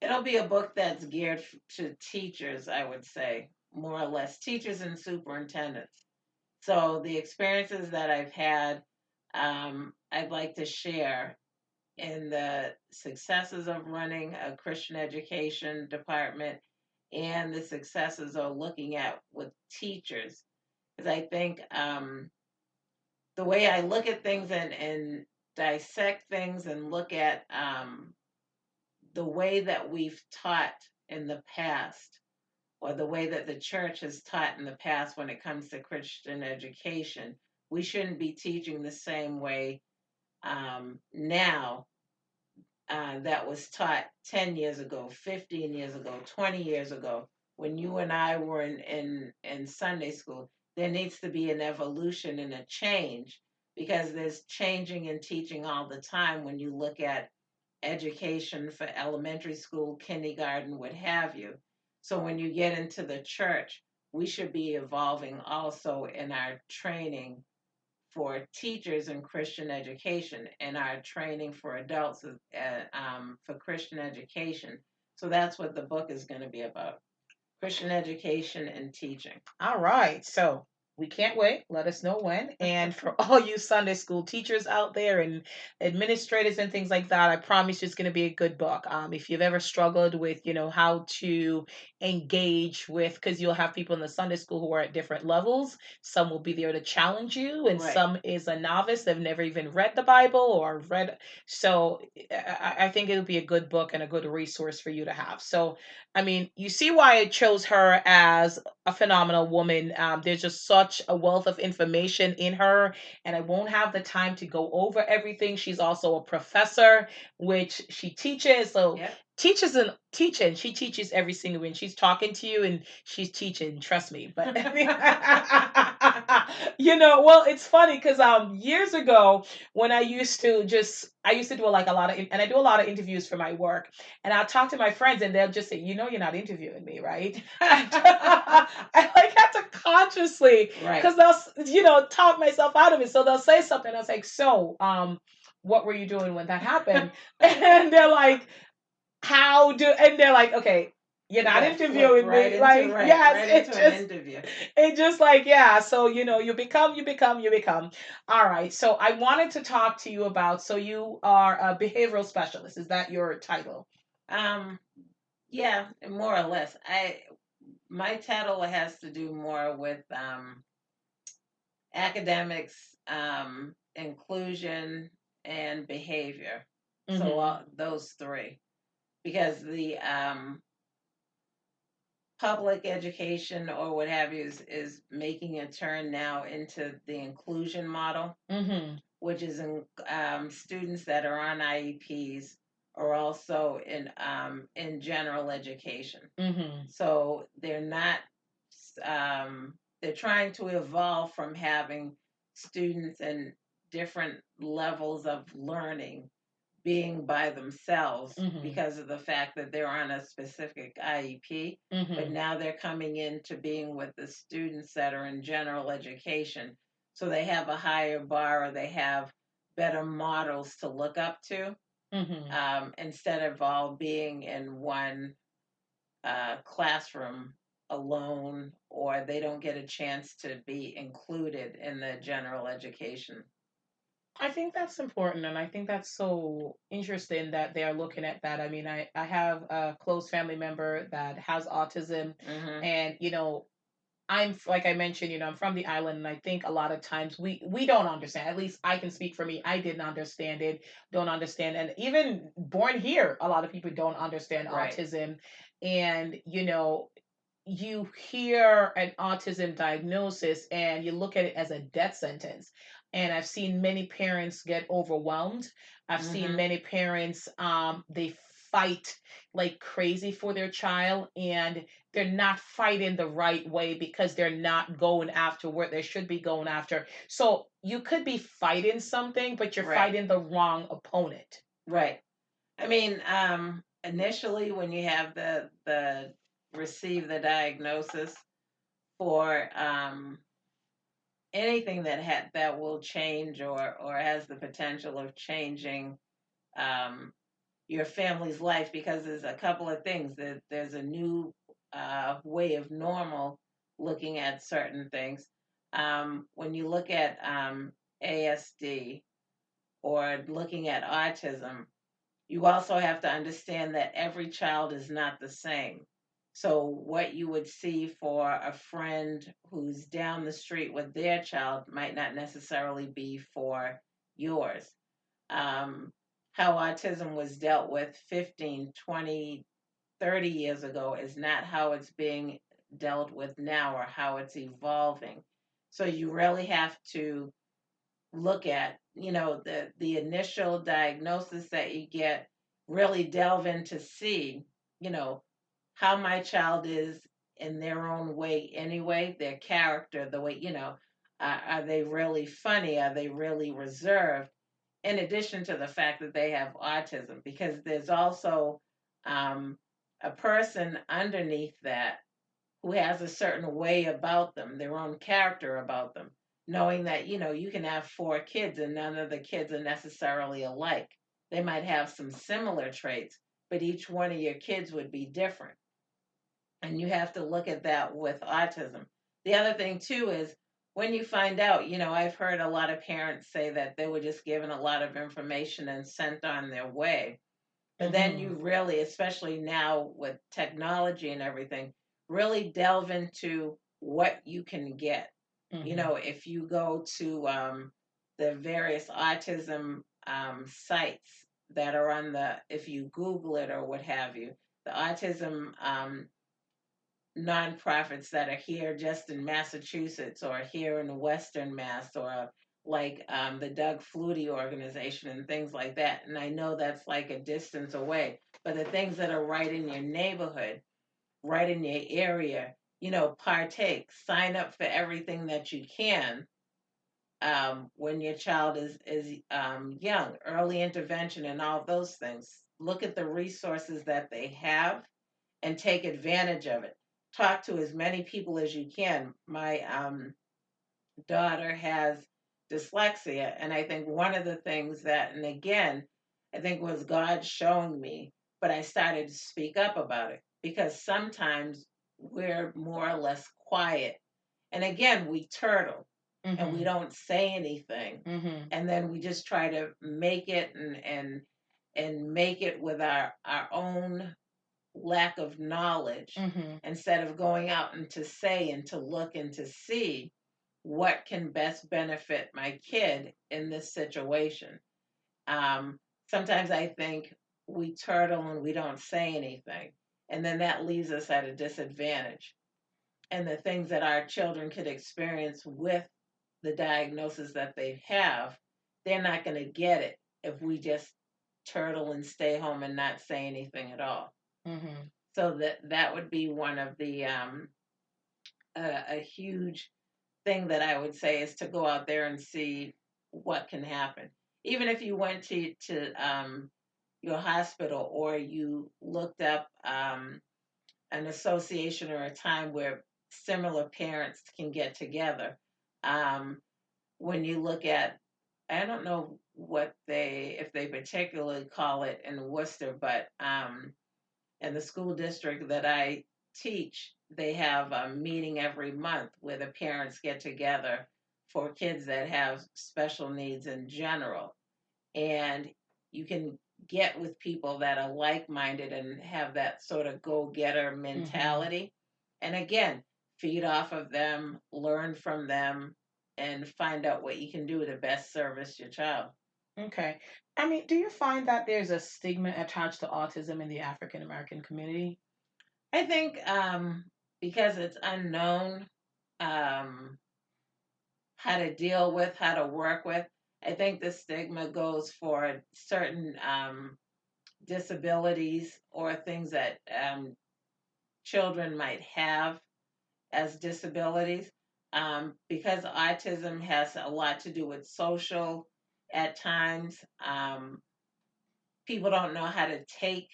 it'll be a book that's geared to teachers, I would say, more or less, teachers and superintendents. So the experiences that I've had, I'd like to share in the successes of running a Christian education department and the successes of looking at with teachers. Because I think the way I look at things and dissect things and look at the way that we've taught in the past, or the way that the church has taught in the past when it comes to Christian education, we shouldn't be teaching the same way now that was taught 10 years ago, 15 years ago, 20 years ago, when you and I were in Sunday school. There needs to be an evolution and a change because there's changing and teaching all the time when you look at education for elementary school, kindergarten, what have you. So when you get into the church, we should be evolving also in our training for teachers in Christian education and our training for adults for Christian education. So that's what the book is going to be about: Christian education and teaching. All right. So we can't wait. Let us know when. And for all you Sunday school teachers out there and administrators and things like that, I promise you it's going to be a good book. If you've ever struggled with, how to engage with, because you'll have people in the Sunday school who are at different levels. Some will be there to challenge you, and Right. some is a novice. They've never even read the Bible or read. So I think it'll be a good book and a good resource for you to have. So, I mean, you see why I chose her as a phenomenal woman. There's just such a wealth of information in her, and I won't have the time to go over everything. She's also a professor, which she teaches. So Yep. teaches and teaching. She teaches every single when she's talking to you, and she's teaching. Trust me. But well, it's funny because years ago when I used to do like a lot of, and I do a lot of interviews for my work, and I'll talk to my friends and they'll just say, you're not interviewing me, right? I like have to consciously, Right. because they'll, talk myself out of it. So they'll say something. I was like, so, what were you doing when that happened? And they're like, and they're like, okay, you're not That flipped interviewing right me. into Like, yes, right into an interview. it just like, yeah. So, you become. All right. So I wanted to talk to you about, so you are a behavioral specialist. Is that your title? Um, yeah, more or less. My title has to do more with academics, inclusion, and behavior. So Mm-hmm. those three, because the public education or what have you is making a turn now into the inclusion model, Mm-hmm. which is students that are on IEPs are also in general education. Mm-hmm. So they're trying to evolve from having students in different levels of learning being by themselves Mm-hmm. because of the fact that they're on a specific IEP, but Mm-hmm. now they're coming into being with the students that are in general education. So they have a higher bar, or they have better models to look up to, Mm-hmm. instead of all being in one classroom alone, or they don't get a chance to be included in the general education. I think that's important, and I think that's so interesting that they are looking at that. I mean, I have a close family member that has autism, Hmm. and like I mentioned, I'm from the island, and I think a lot of times we don't understand. At least I can speak for me. I didn't understand it, don't understand, and even born here, a lot of people don't understand Right. autism, and you hear an autism diagnosis and you look at it as a death sentence. And I've seen many parents get overwhelmed. I've seen Hmm. many parents, they fight like crazy for their child, and they're not fighting the right way because they're not going after what they should be going after. So you could be fighting something, but you're Right. fighting the wrong opponent. Right. I mean, initially when you have the receive the diagnosis for anything that will change or has the potential of changing, um, your family's life, because there's a couple of things that there's a new way of normal looking at certain things. When you look at ASD or looking at autism, you also have to understand that every child is not the same. So, what you would see for a friend who's down the street with their child might not necessarily be for yours. Um, how autism was dealt with 15, 20, 30 years ago is not how it's being dealt with now or how it's evolving. So, you really have to look at, the initial diagnosis that you get, really delve in to see, you know, how my child is in their own way anyway, their character, the way, are they really funny? Are they really reserved? In addition to the fact that they have autism, because there's also um, a person underneath that who has a certain way about them, their own character about them, knowing that, you can have four kids and none of the kids are necessarily alike. They might have some similar traits, but each one of your kids would be different. And you have to look at that with autism. The other thing, too, is when you find out, I've heard a lot of parents say that they were just given a lot of information and sent on their way. But then you Mm-hmm. really, especially now with technology and everything, really delve into what you can get. Mm-hmm. If you go to the various autism sites that are on if you Google it or what have you, the autism nonprofits that are here just in Massachusetts or here in Western Mass, or like the Doug Flutie organization and things like that. And I know that's like a distance away, but the things that are right in your neighborhood, right in your area, partake, sign up for everything that you can when your child is young, early intervention, and all those things. Look at the resources that they have and take advantage of it. Talk to as many people as you can. My daughter has dyslexia, and I think one of the things that, and again, I think was God showing me, but I started to speak up about it because sometimes we're more or less quiet. And again, we turtle and we Mm-hmm. don't say anything. Mm-hmm. And then we just try to make it and make it with our own lack of knowledge, Mm-hmm. instead of going out and to say and to look and to see what can best benefit my kid in this situation. Um, Sometimes I think we turtle and we don't say anything, and then that leaves us at a disadvantage. And the things that our children could experience with the diagnosis that they have, they're not going to get it if we just turtle and stay home and not say anything at all. Mm-hmm. So that would be one of the a huge thing that I would say is to go out there and see what can happen. Even if you went to your hospital or you looked up an association or a time where similar parents can get together. Um, when you look at, I don't know what if they particularly call it in Worcester, but in the school district that I teach, they have a meeting every month where the parents get together for kids that have special needs in general. And you can get with people that are like minded and have that sort of go getter Mm-hmm. mentality. And again, feed off of them, learn from them, and find out what you can do to best service your child. Okay. I mean, do you find that there's a stigma attached to autism in the African American community? I think because it's unknown, um, how to deal with, how to work with. I think the stigma goes for certain disabilities or things that children might have as disabilities. Because autism has a lot to do with social at times, people don't know how to take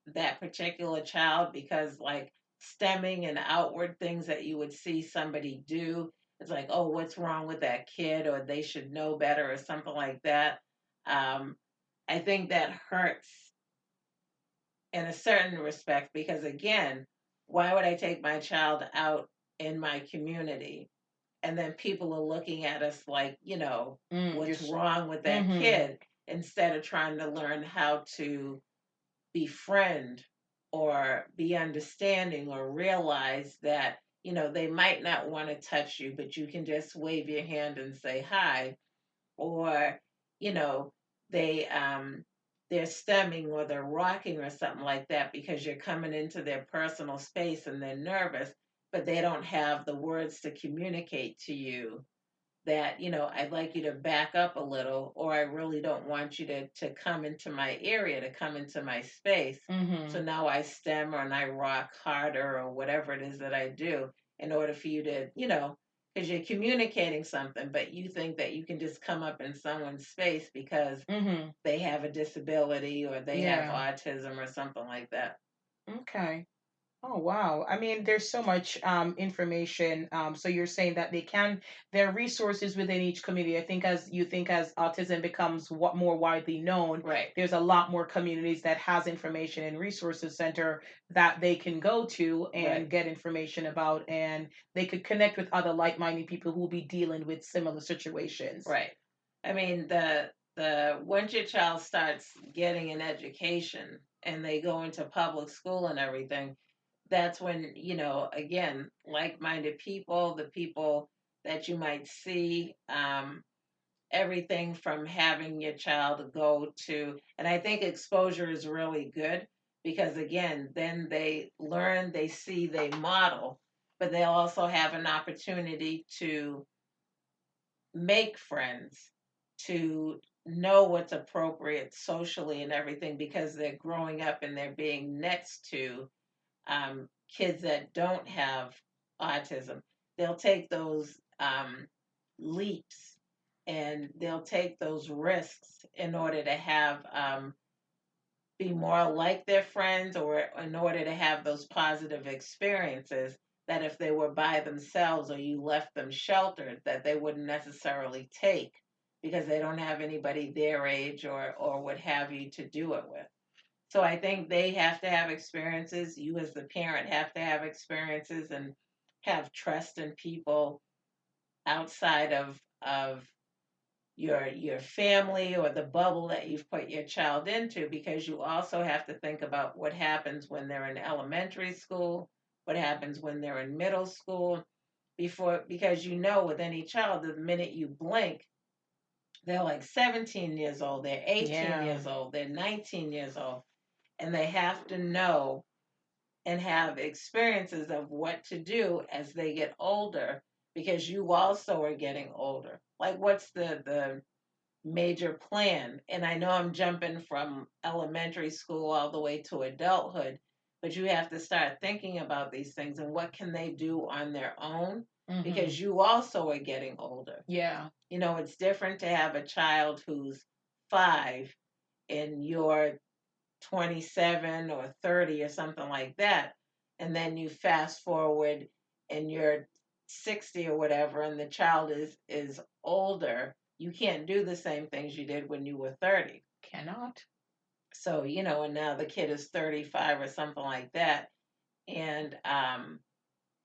that particular child because, like, stemming and outward things that you would see somebody do, it's like, oh, what's wrong with that kid, or they should know better, or something like that. um, I think that hurts in a certain respect, because again, why would I take my child out in my community and then people are looking at us like, what's Just. wrong with that Mm-hmm. kid, instead of trying to learn how to befriend or be understanding or realize that, they might not want to touch you, but you can just wave your hand and say hi, or you know they're stemming or they're rocking or something like that because you're coming into their personal space and they're nervous, but they don't have the words to communicate to you that, I'd like you to back up a little, or I really don't want you to come into my area, to come into my space. So Mm-hmm. now I stem and I rock harder or whatever it is that I do in order for you to, because you're communicating something, but you think that you can just come up in someone's space because Mm-hmm. they have a disability or they have Yeah. autism or something like that. Okay. Oh wow. I mean, there's so much information. So you're saying that there are resources within each community. I think as autism becomes more widely known, Right, there's a lot more communities that has information and resources center that they can go to and right, get information about, and they could connect with other like-minded people who will be dealing with similar situations. right. I mean, the once your child starts getting an education and they go into public school and everything, that's when, again, like-minded people, the people that you might see, everything from having your child go to, and I think exposure is really good, because again, then they learn, they see, they model, but they'll also have an opportunity to make friends, to know what's appropriate socially and everything, because they're growing up and they're being next to kids that don't have autism. They'll take those leaps and they'll take those risks in order to have be more like their friends, or in order to have those positive experiences that if they were by themselves or you left them sheltered, that they wouldn't necessarily take, because they don't have anybody their age or what have you to do it with. So I think they have to have experiences. You as the parent have to have experiences and have trust in people outside of your family or the bubble that you've put your child into, because you also have to think about what happens when they're in elementary school, what happens when they're in middle school, before, because with any child, the minute you blink, they're like 17 years old, they're 18 Yeah. years old, they're 19 years old, and they have to know and have experiences of what to do as they get older, because you also are getting older. Like, what's the major plan? And I know I'm jumping from elementary school all the way to adulthood, but you have to start thinking about these things and what can they do on their own, Mm-hmm. because you also are getting older. Yeah. It's different to have a child who's 5 and you're 27 or 30 or something like that, and then you fast forward and you're 60 or whatever, and the child is older. You can't do the same things you did when you were 30. Cannot. So, and now the kid is 35 or something like that, and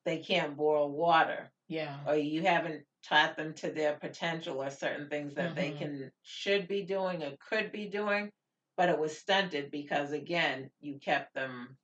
they can't boil water, Yeah. or you haven't taught them to their potential, or certain things that they Mm-hmm. can should be doing or could be doing, but it was stunted because again, you kept them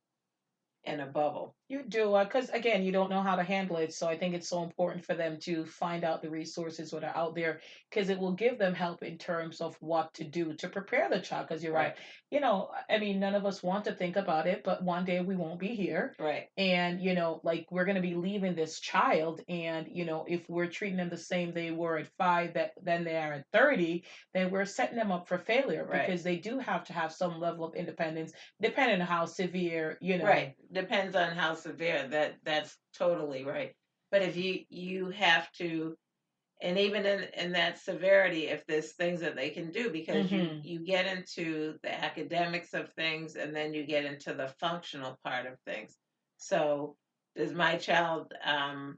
in a bubble. You do, because again, you don't know how to handle it. So I think it's so important for them to find out the resources that are out there, because it will give them help in terms of what to do to prepare the child. Because you're right. Right, I mean, none of us want to think about it, but one day we won't be here. right, And, like we're going to be leaving this child. And, if we're treating them the same they were at 5, then they are at 30, then we're setting them up for failure, right, because they do have to have some level of independence, depending on how severe, right. Depends on how severe. That's totally right. But if you have to, and even in that severity, if there's things that they can do, because you Mm-hmm. you get into the academics of things and then you get into the functional part of things. So does my child, how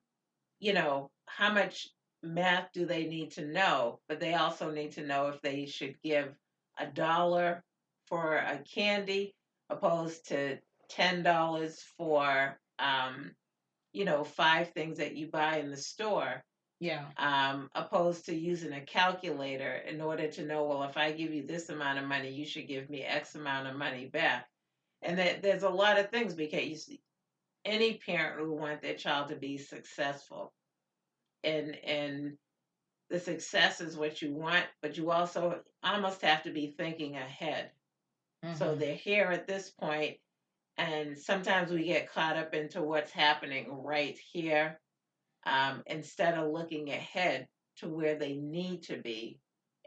much math do they need to know? But they also need to know if they should give a dollar for a candy, opposed to $10 for, five things that you buy in the store, Yeah. opposed to using a calculator in order to know, well, if I give you this amount of money, you should give me X amount of money back. And there's a lot of things because any parent would want their child to be successful, and the success is what you want, but you also almost have to be thinking ahead. So Hmm. they're here at this point, and sometimes we get caught up into what's happening right here, instead of looking ahead to where they need to be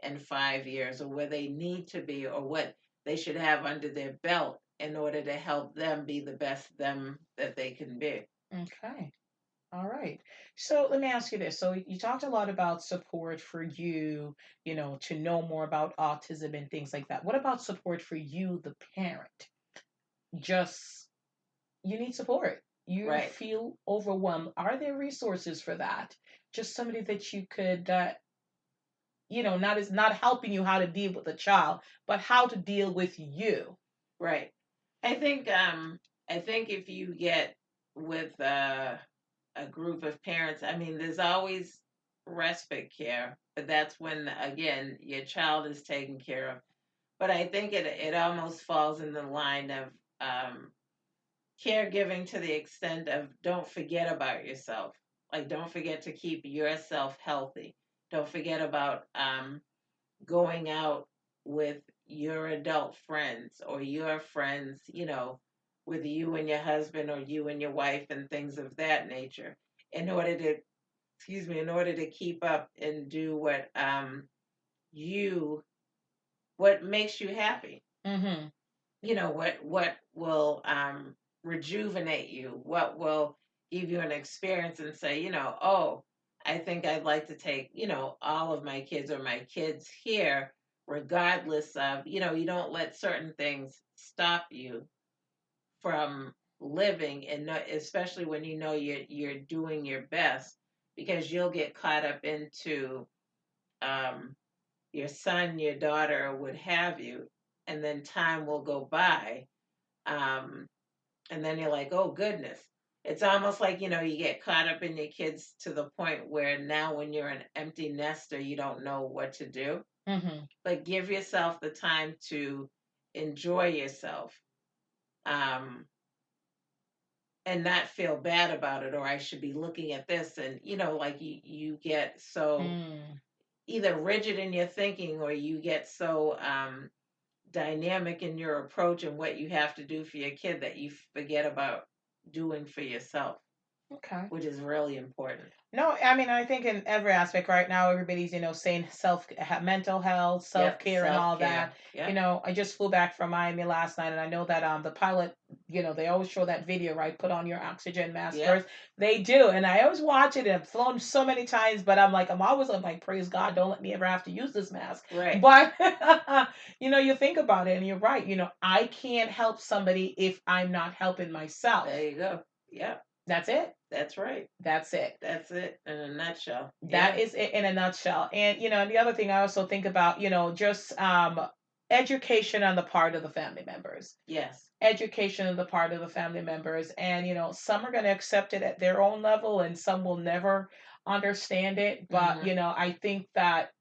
in 5 years, or where they need to be, or what they should have under their belt in order to help them be the best them that they can be. Okay. All right. So let me ask you this. So you talked a lot about support for you, to know more about autism and things like that. What about support for you, the parent? Just you need support. You Right, feel overwhelmed. Are there resources for that? Just somebody that you could, not helping you how to deal with a child, but how to deal with you. right. I think if you get with a group of parents, I mean, there's always respite care, but that's when again your child is taken care of. But I think it almost falls in the line of um, caregiving to the extent of don't forget about yourself. Like, don't forget to keep yourself healthy. Don't forget about going out with your adult friends or your friends, with you and your husband or you and your wife and things of that nature in order to, excuse me, in order to keep up and do you, what makes you happy. Mm-hmm. What will rejuvenate you, what will give you an experience and say, oh, I think I'd like to take, all of my kids or my kids here, regardless of, you don't let certain things stop you from living, and especially when you're doing your best, because you'll get caught up into um, your son, your daughter would have you, and then time will go by, um, and then you're like, oh goodness. It's almost like, you get caught up in your kids to the point where now when you're an empty nester, you don't know what to do. Mm-hmm. But give yourself the time to enjoy yourself, um, and not feel bad about it, or I should be looking at this. And, like you get so Mm. either rigid in your thinking, or you get so dynamic in your approach and what you have to do for your kid that you forget about doing for yourself, Okay. which is really important. No, I mean, I think in every aspect right now, everybody's, saying mental health, self Yep, care, and self all care. that. Yep, I just flew back from Miami last night, and I know that the pilot, they always show that video, right? Put on your oxygen mask yep, first. They do, and I always watch it. And I've flown so many times, but I'm like, praise God, don't let me ever have to use this mask. right. But you think about it, and you're right. I can't help somebody if I'm not helping myself. There you go. Yep, That's it. that's right. That's it. That's it in a nutshell. That Yeah, is it in a nutshell. And the other thing I also think about, just education on the part of the family members. yes. Education on the part of the family members. And some are going to accept it at their own level and some will never understand it. But, Hmm. I think that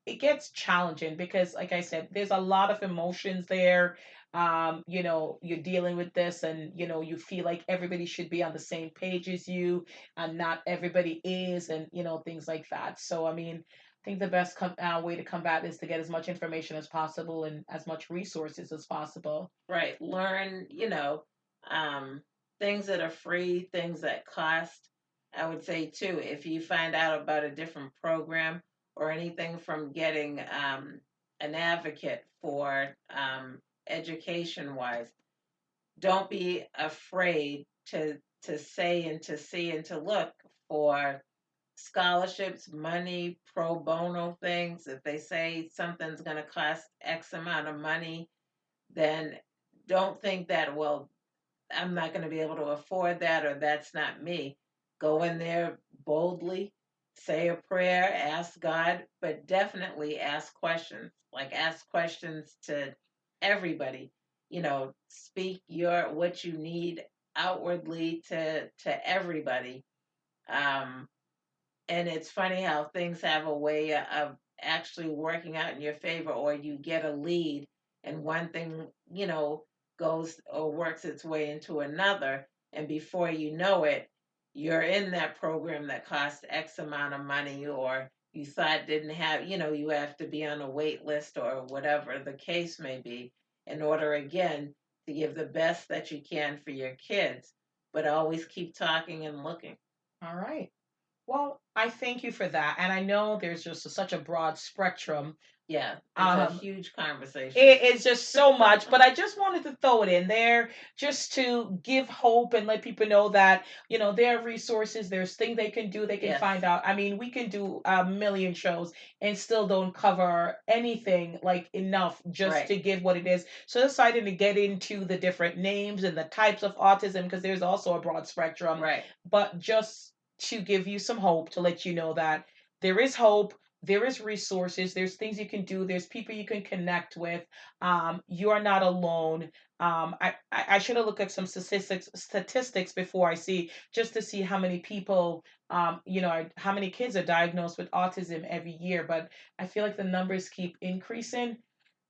it gets challenging because like I said, there's a lot of emotions there. You're dealing with this and you feel like everybody should be on the same page as you and not everybody is, and things like that. So I mean, I think the best way to combat is to get as much information as possible and as much resources as possible. Right. Learn, um, things that are free, things that cost. I would say too, if you find out about a different program or anything, from getting an advocate for education wise, don't be afraid to say and to see and to look for scholarships, money, pro bono things. If they say something's going to cost X amount of money, then don't think that, well, I'm not going to be able to afford that, or that's not me. Go in there boldly, say a prayer, ask God, but definitely ask questions. Like, ask questions to everybody. speak your what you need outwardly to everybody. Um, and it's funny how things have a way of actually working out in your favor, or you get a lead and one thing goes or works its way into another, and before you know it, you're in that program that costs X amount of money, or you thought didn't have, you have to be on a wait list or whatever the case may be, in order again to give the best that you can for your kids, but always keep talking and looking. All right. Well, I thank you for that. And I know there's just such a broad spectrum. Yeah, it's a Um, huge conversation. it is just so much, but I just wanted to throw it in there just to give hope and let people know that, there are resources, there's things they can do, they can Yes, find out. I mean, we can do a million shows and still don't cover anything like enough just right. to give what it is. So I decided to get into the different names and the types of autism because there's also a broad spectrum, Right. but just to give you some hope, to let you know that there is hope, there is resources, there's things you can do, there's people you can connect with. You are not alone. I should have looked at some statistics before I see, just to see how many people, how many kids are diagnosed with autism every year, but I feel like the numbers keep increasing.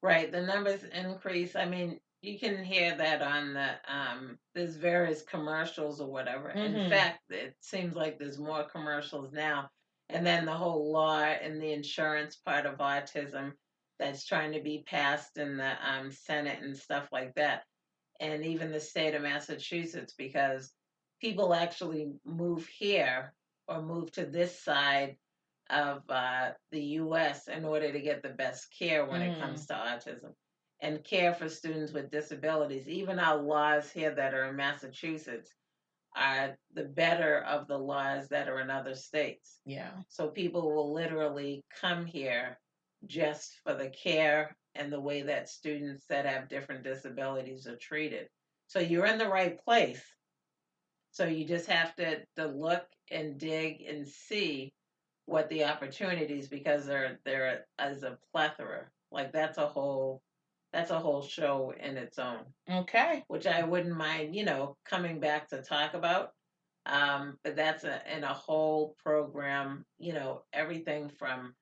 Right. The numbers increase. I mean, you can hear that on there's various commercials or whatever. In Mm-hmm. fact, it seems like there's more commercials now. And then the whole law and the insurance part of autism that's trying to be passed in the Senate and stuff like that. And even the state of Massachusetts, because people actually move here or move to this side of the U.S. in order to get the best care when it Mm. comes to autism and care for students with disabilities. Even our laws here that are in Massachusetts are the better of the laws that are in other states. Yeah. So people will literally come here just for the care and the way that students that have different disabilities are treated. So you're in the right place. So you just have to look and dig and see what the opportunities, because there is a plethora. Like that's a whole show in its own, Okay. which I wouldn't mind, coming back to talk about. But that's in a whole program, everything from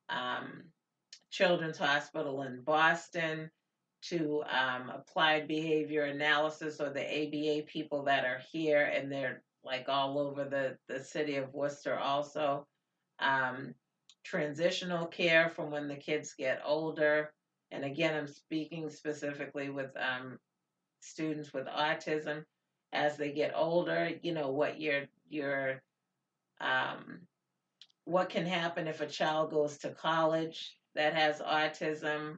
um, Children's Hospital in Boston to applied behavior analysis, or the ABA people that are here, and they're like all over the city of Worcester also. Um, Transitional care from when the kids get older. And again, I'm speaking specifically with students with autism as they get older. What um, what can happen if a child goes to college that has autism.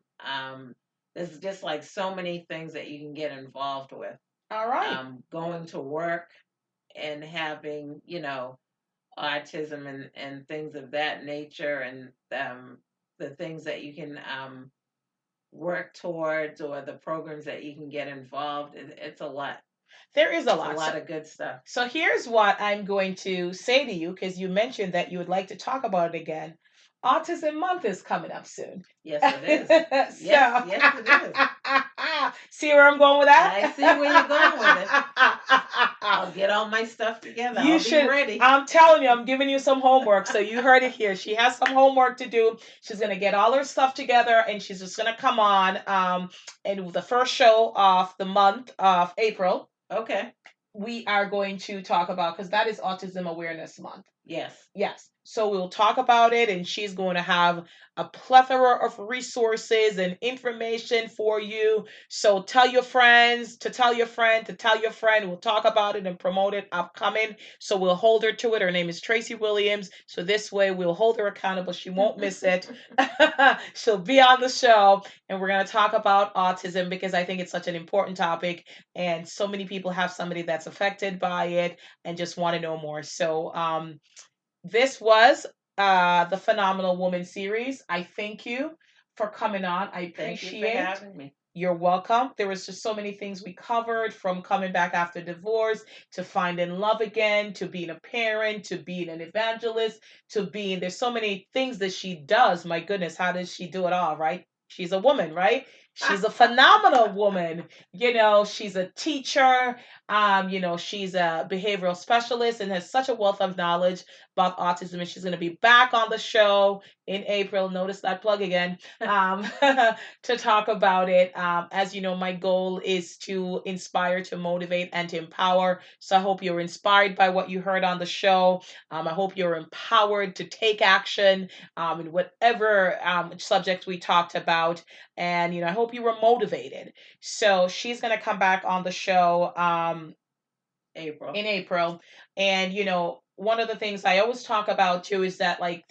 There's just like so many things that you can get involved with. All right. Going to work and having, autism and things of that nature, and the things that you can work towards, or the programs that you can get involved. It's a lot. There is a It's a lot. lot of good stuff. So here's what I'm going to say to you, because you mentioned that you would like to talk about it again. Autism Month is coming up soon. Yes, it is. Yes, So, yes, it is. see where I'm going with I see where you're going with it. that? I'll get all my stuff together. You I'll be should. ready. I'm telling you, I'm giving you some homework. So you heard it here. She has some homework to do. She's gonna get all her stuff together, and she's just gonna come on. And the first show of the month of April, Okay. we are going to talk about, because that is Autism Awareness Month. Yes. Yes. So we'll talk about it, and she's going to have a plethora of resources and information for you. So tell your friends to tell your friend to tell your friend. We'll talk about it and promote it upcoming. So we'll hold her to it. Her name is Tracey Williams. So this way we'll hold her accountable. She won't miss it. She'll be on the show, and we're going to talk about autism because I think it's such an important topic, and so many people have somebody that's affected by it and just want to know more. So, this was the Phenomenal Woman series. I thank you for coming on. I Thank you for appreciate. having me. You're welcome. There was just so many things we covered, from coming back after divorce to finding love again, to being a parent, to being an evangelist, to there's so many things that she does. My goodness, how does she do it all, right? She's a woman, right? She's a phenomenal woman. She's a teacher. She's a behavioral specialist and has such a wealth of knowledge about autism. And she's going to be back on the show in April. Notice that plug again. To talk about it. As you know, my goal is to inspire, to motivate, and to empower. So I hope you're inspired by what you heard on the show. I hope you're empowered to take action in whatever subject we talked about. And, I hope you were motivated. So she's going to come back on the show April. in April. And, one of the things I always talk about too is that, like,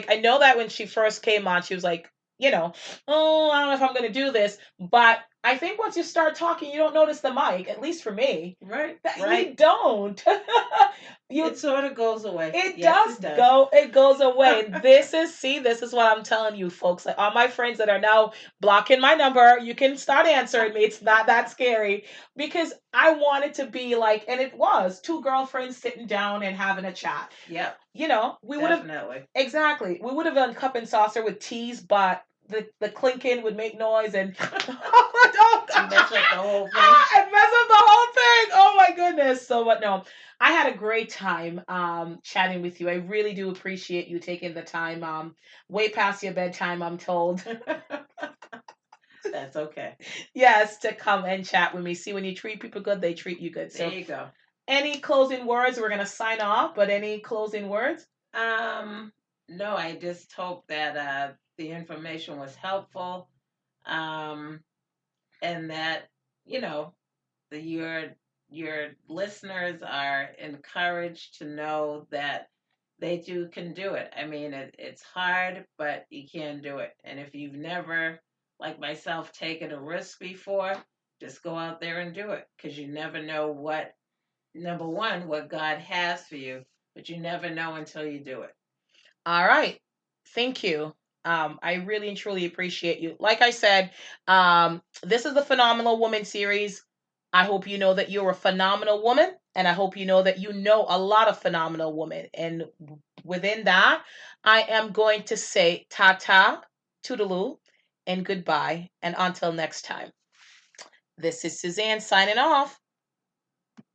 I know that when she first came on, she was like, oh, I don't know if I'm going to do this. But I think once you start talking, you don't notice the mic, at least for me. Right. You don't. It sort of goes away. It Yes, does go. It goes away. This is what I'm telling you, folks. Like all my friends that are now blocking my number, you can start answering me. It's not that scary because I want it to be like, and it was two girlfriends sitting down and having a chat. Yep. We would have exactly. We would have done cup and saucer with teas, but the clinking would make noise and oh, mess up the whole thing. And mess up the whole thing. Oh my goodness. So but no. I had a great time chatting with you. I really do appreciate you taking the time way past your bedtime, I'm told. That's okay. Yes, to come and chat with me. See, when you treat people good, they treat you good. So there you go. Any closing words? We're gonna sign off, but any closing words? No, I just hope that the information was helpful. And that, your listeners are encouraged to know that they too can do it. I mean, it's hard, but you can do it. And if you've never, like myself, taken a risk before, just go out there and do it because you never know number one, what God has for you, but you never know until you do it. All right. Thank you. I really and truly appreciate you. Like I said, this is the Phenomenal Woman series. I hope you know that you're a phenomenal woman, and I hope you know that you know a lot of phenomenal women. And within that, I am going to say ta-ta, toodaloo, and goodbye. And until next time, this is Suzanne signing off.